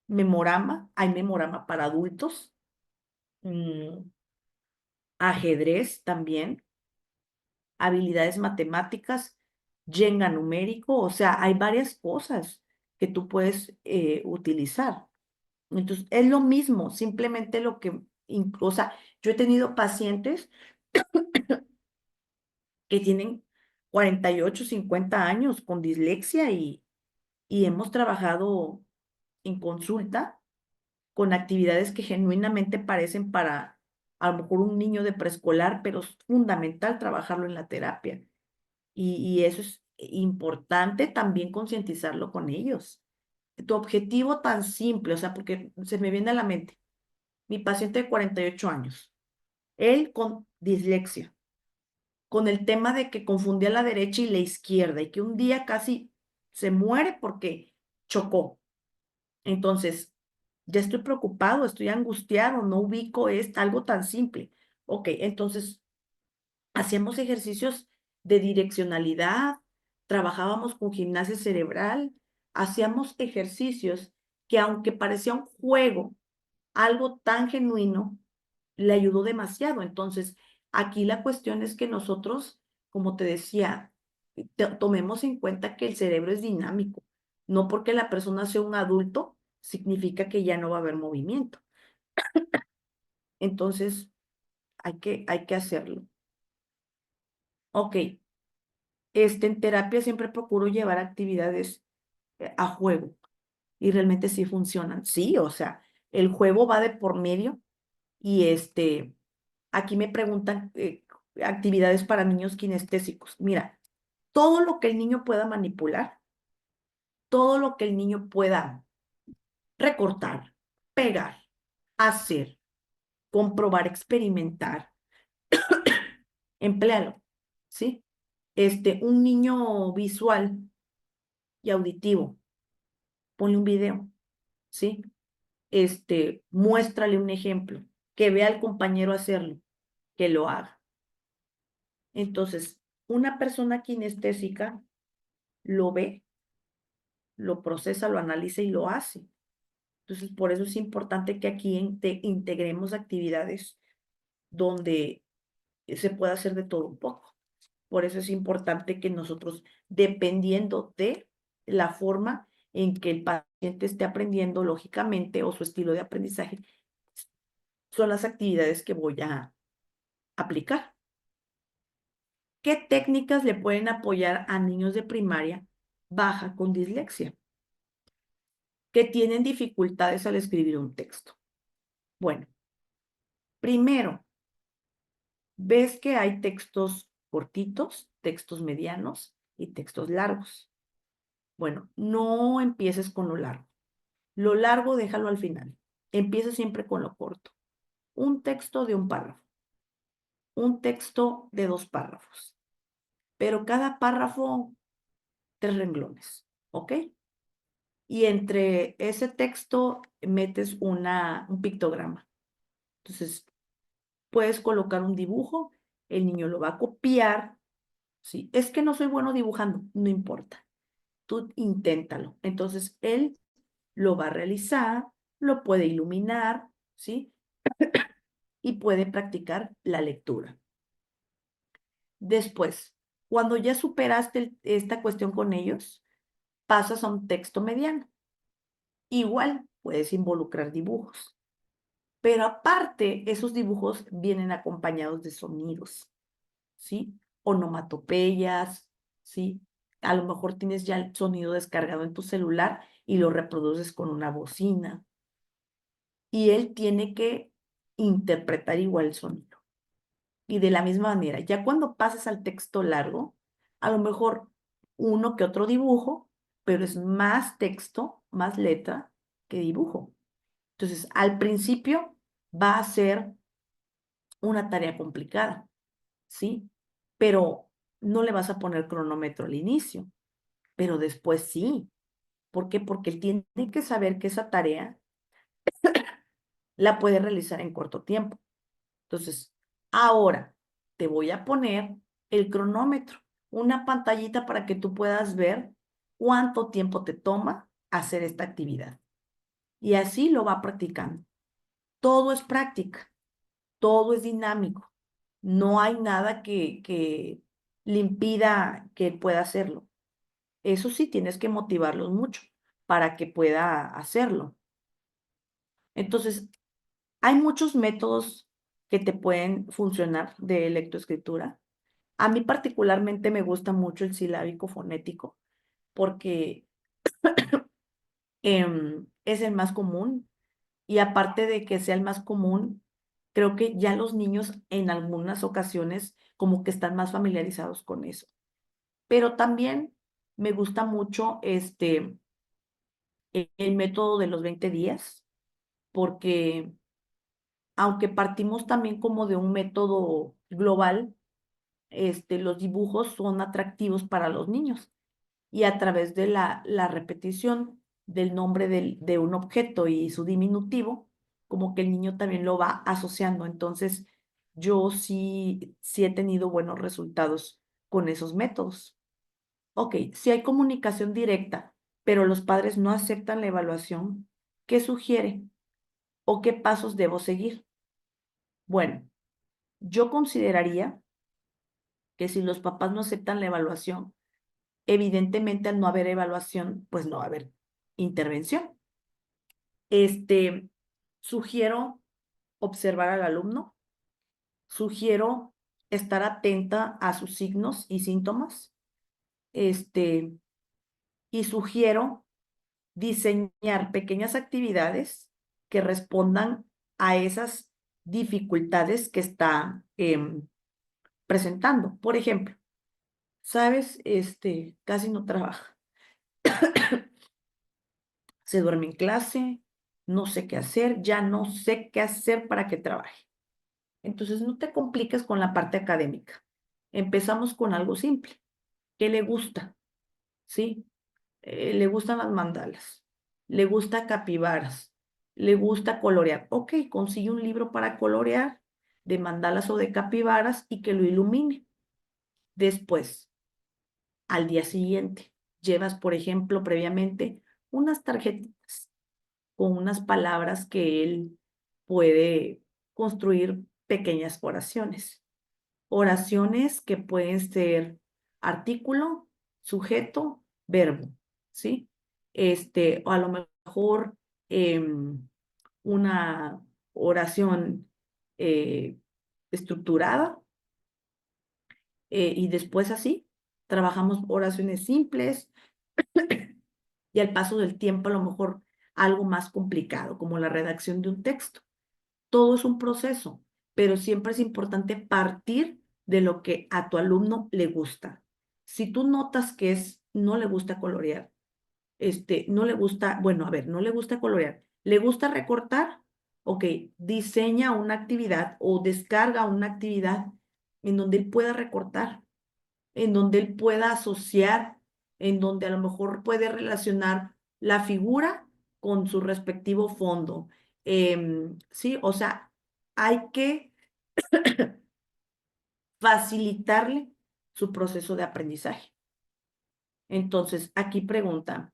memorama, hay memorama para adultos, mm, ajedrez también, habilidades matemáticas, Jenga numérico, o sea, hay varias cosas que tú puedes utilizar. Entonces, es lo mismo, simplemente lo que, o sea, yo he tenido pacientes que tienen 48, 50 años con dislexia y hemos trabajado en consulta con actividades que genuinamente parecen para a lo mejor un niño de preescolar, pero es fundamental trabajarlo en la terapia. Y eso es importante también concientizarlo con ellos. Tu objetivo tan simple, o sea, porque se me viene a la mente, mi paciente de 48 años, él con dislexia, con el tema de que confundía la derecha y la izquierda y que un día casi se muere porque chocó. Entonces, ya estoy preocupado, estoy angustiado, no ubico algo tan simple. Ok, entonces hacíamos ejercicios de direccionalidad, trabajábamos con gimnasia cerebral, hacíamos ejercicios que aunque parecía un juego, algo tan genuino, le ayudó demasiado. Entonces, aquí la cuestión es que nosotros, como te decía, tomemos en cuenta que el cerebro es dinámico. No porque la persona sea un adulto, significa que ya no va a haber movimiento. Entonces, hay que hacerlo. Ok, en terapia siempre procuro llevar actividades a juego y realmente sí funcionan. Sí, o sea, el juego va de por medio y aquí me preguntan actividades para niños kinestésicos. Mira, todo lo que el niño pueda manipular, todo lo que el niño pueda recortar, pegar, hacer, comprobar, experimentar, empléalo, ¿sí? Un niño visual y auditivo, ponle un video, ¿sí? Muéstrale un ejemplo, que vea al compañero hacerlo, que lo haga. Entonces, una persona kinestésica lo ve, lo procesa, lo analiza y lo hace. Entonces, por eso es importante que aquí integremos actividades donde se pueda hacer de todo un poco. Por eso es importante que nosotros, dependiendo de la forma en que el paciente esté aprendiendo, lógicamente, o su estilo de aprendizaje, son las actividades que voy a aplicar. ¿Qué técnicas le pueden apoyar a niños de primaria baja con dislexia? que tienen dificultades al escribir un texto. Bueno, primero, ves que hay textos cortitos, textos medianos y textos largos. Bueno, no empieces con lo largo. Lo largo déjalo al final. Empieza siempre con lo corto. Un texto de un párrafo, un texto de 2 párrafos, pero cada párrafo 3 renglones, ¿ok? Y entre ese texto metes un pictograma. Entonces, puedes colocar un dibujo, el niño lo va a copiar, ¿sí? Es que no soy bueno dibujando, no importa, tú inténtalo. Entonces, él lo va a realizar, lo puede iluminar, ¿sí? Y puede practicar la lectura. Después, cuando ya superaste esta cuestión con ellos, pasas a un texto mediano. Igual puedes involucrar dibujos, pero aparte, esos dibujos vienen acompañados de sonidos, ¿sí? Onomatopeyas, ¿sí? A lo mejor tienes ya el sonido descargado en tu celular y lo reproduces con una bocina. Y él tiene que interpretar igual el sonido. Y de la misma manera, ya cuando pases al texto largo, a lo mejor uno que otro dibujo, pero es más texto, más letra que dibujo. Entonces, al principio va a ser una tarea complicada, ¿sí? Pero no le vas a poner cronómetro al inicio, pero después sí. ¿Por qué? Porque él tiene que saber que esa tarea la puede realizar en corto tiempo. Entonces, ahora te voy a poner el cronómetro, una pantallita para que tú puedas ver cuánto tiempo te toma hacer esta actividad. Y así lo va practicando. Todo es práctica, todo es dinámico. No hay nada que le impida que él pueda hacerlo. Eso sí, tienes que motivarlos mucho para que pueda hacerlo. Entonces, hay muchos métodos que te pueden funcionar de lectoescritura. A mí particularmente me gusta mucho el silábico fonético porque es el más común y aparte de que sea el más común, creo que ya los niños en algunas ocasiones como que están más familiarizados con eso. Pero también me gusta mucho el método de los 20 días porque aunque partimos también como de un método global, los dibujos son atractivos para los niños y a través de la repetición del nombre de un objeto y su diminutivo, como que el niño también lo va asociando. Entonces, yo sí he tenido buenos resultados con esos métodos. Ok, si hay comunicación directa, pero los padres no aceptan la evaluación, ¿qué sugiere o qué pasos debo seguir? Bueno, yo consideraría que si los papás no aceptan la evaluación, evidentemente al no haber evaluación, pues no va a haber intervención. Este, Sugiero observar al alumno, sugiero estar atenta a sus signos y síntomas, este, y sugiero diseñar pequeñas actividades que respondan a esas dificultades que está presentando. Por ejemplo, ¿sabes? Casi no trabaja. Se duerme en clase, no sé qué hacer, ya no sé qué hacer para que trabaje. Entonces, no te compliques con la parte académica. Empezamos con algo simple. ¿Qué le gusta? ¿Sí? Le gustan las mandalas, le gusta capibaras, le gusta colorear. Ok, consigue un libro para colorear de mandalas o de capibaras y que lo ilumine. Después, al día siguiente, llevas, por ejemplo, previamente unas tarjetitas con unas palabras que él puede construir pequeñas oraciones. Oraciones que pueden ser artículo, sujeto, verbo, ¿sí? O a lo mejor una oración eh, estructurada y después así trabajamos oraciones simples y al paso del tiempo a lo mejor algo más complicado, como la redacción de un texto. Todo es un proceso, pero siempre es importante partir de lo que a tu alumno le gusta. Si tú notas que no le gusta colorear, no le gusta, bueno, a ver, no le gusta colorear, le gusta recortar, ok, diseña una actividad o descarga una actividad en donde él pueda recortar, en donde él pueda asociar, en donde a lo mejor puede relacionar la figura con su respectivo fondo. Sí, o sea, hay que facilitarle su proceso de aprendizaje. Entonces, aquí pregunta,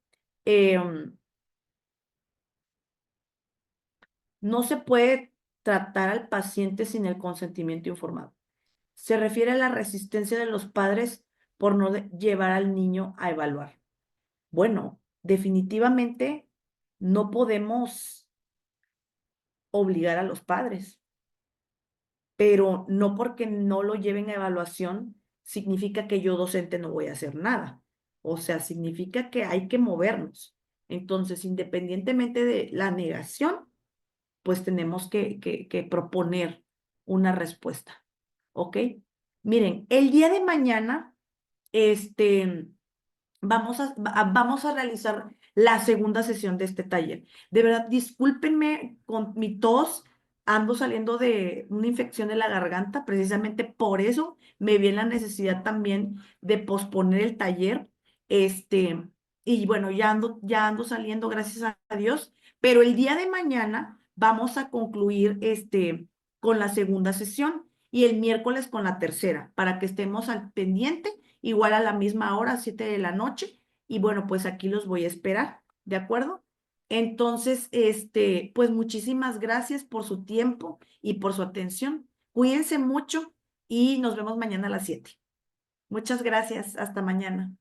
no se puede tratar al paciente sin el consentimiento informado. Se refiere a la resistencia de los padres por no llevar al niño a evaluar. Bueno, definitivamente no podemos obligar a los padres, pero no porque no lo lleven a evaluación significa que yo docente no voy a hacer nada. O sea, significa que hay que movernos. Entonces, independientemente de la negación, pues tenemos que proponer una respuesta. ¿Ok? Miren, el día de mañana, este, vamos a realizar la segunda sesión de este taller. De verdad, discúlpenme con mi tos, ando saliendo de una infección de la garganta, precisamente por eso me vi en la necesidad también de posponer el taller. Este, y bueno, ya ando saliendo, gracias a Dios, pero el día de mañana vamos a concluir con la segunda sesión y el miércoles con la tercera, para que estemos al pendiente igual a la misma hora, 7 de la noche, y bueno, pues aquí los voy a esperar, ¿de acuerdo? Entonces, pues muchísimas gracias por su tiempo y por su atención. Cuídense mucho y nos vemos mañana a las 7. Muchas gracias, hasta mañana.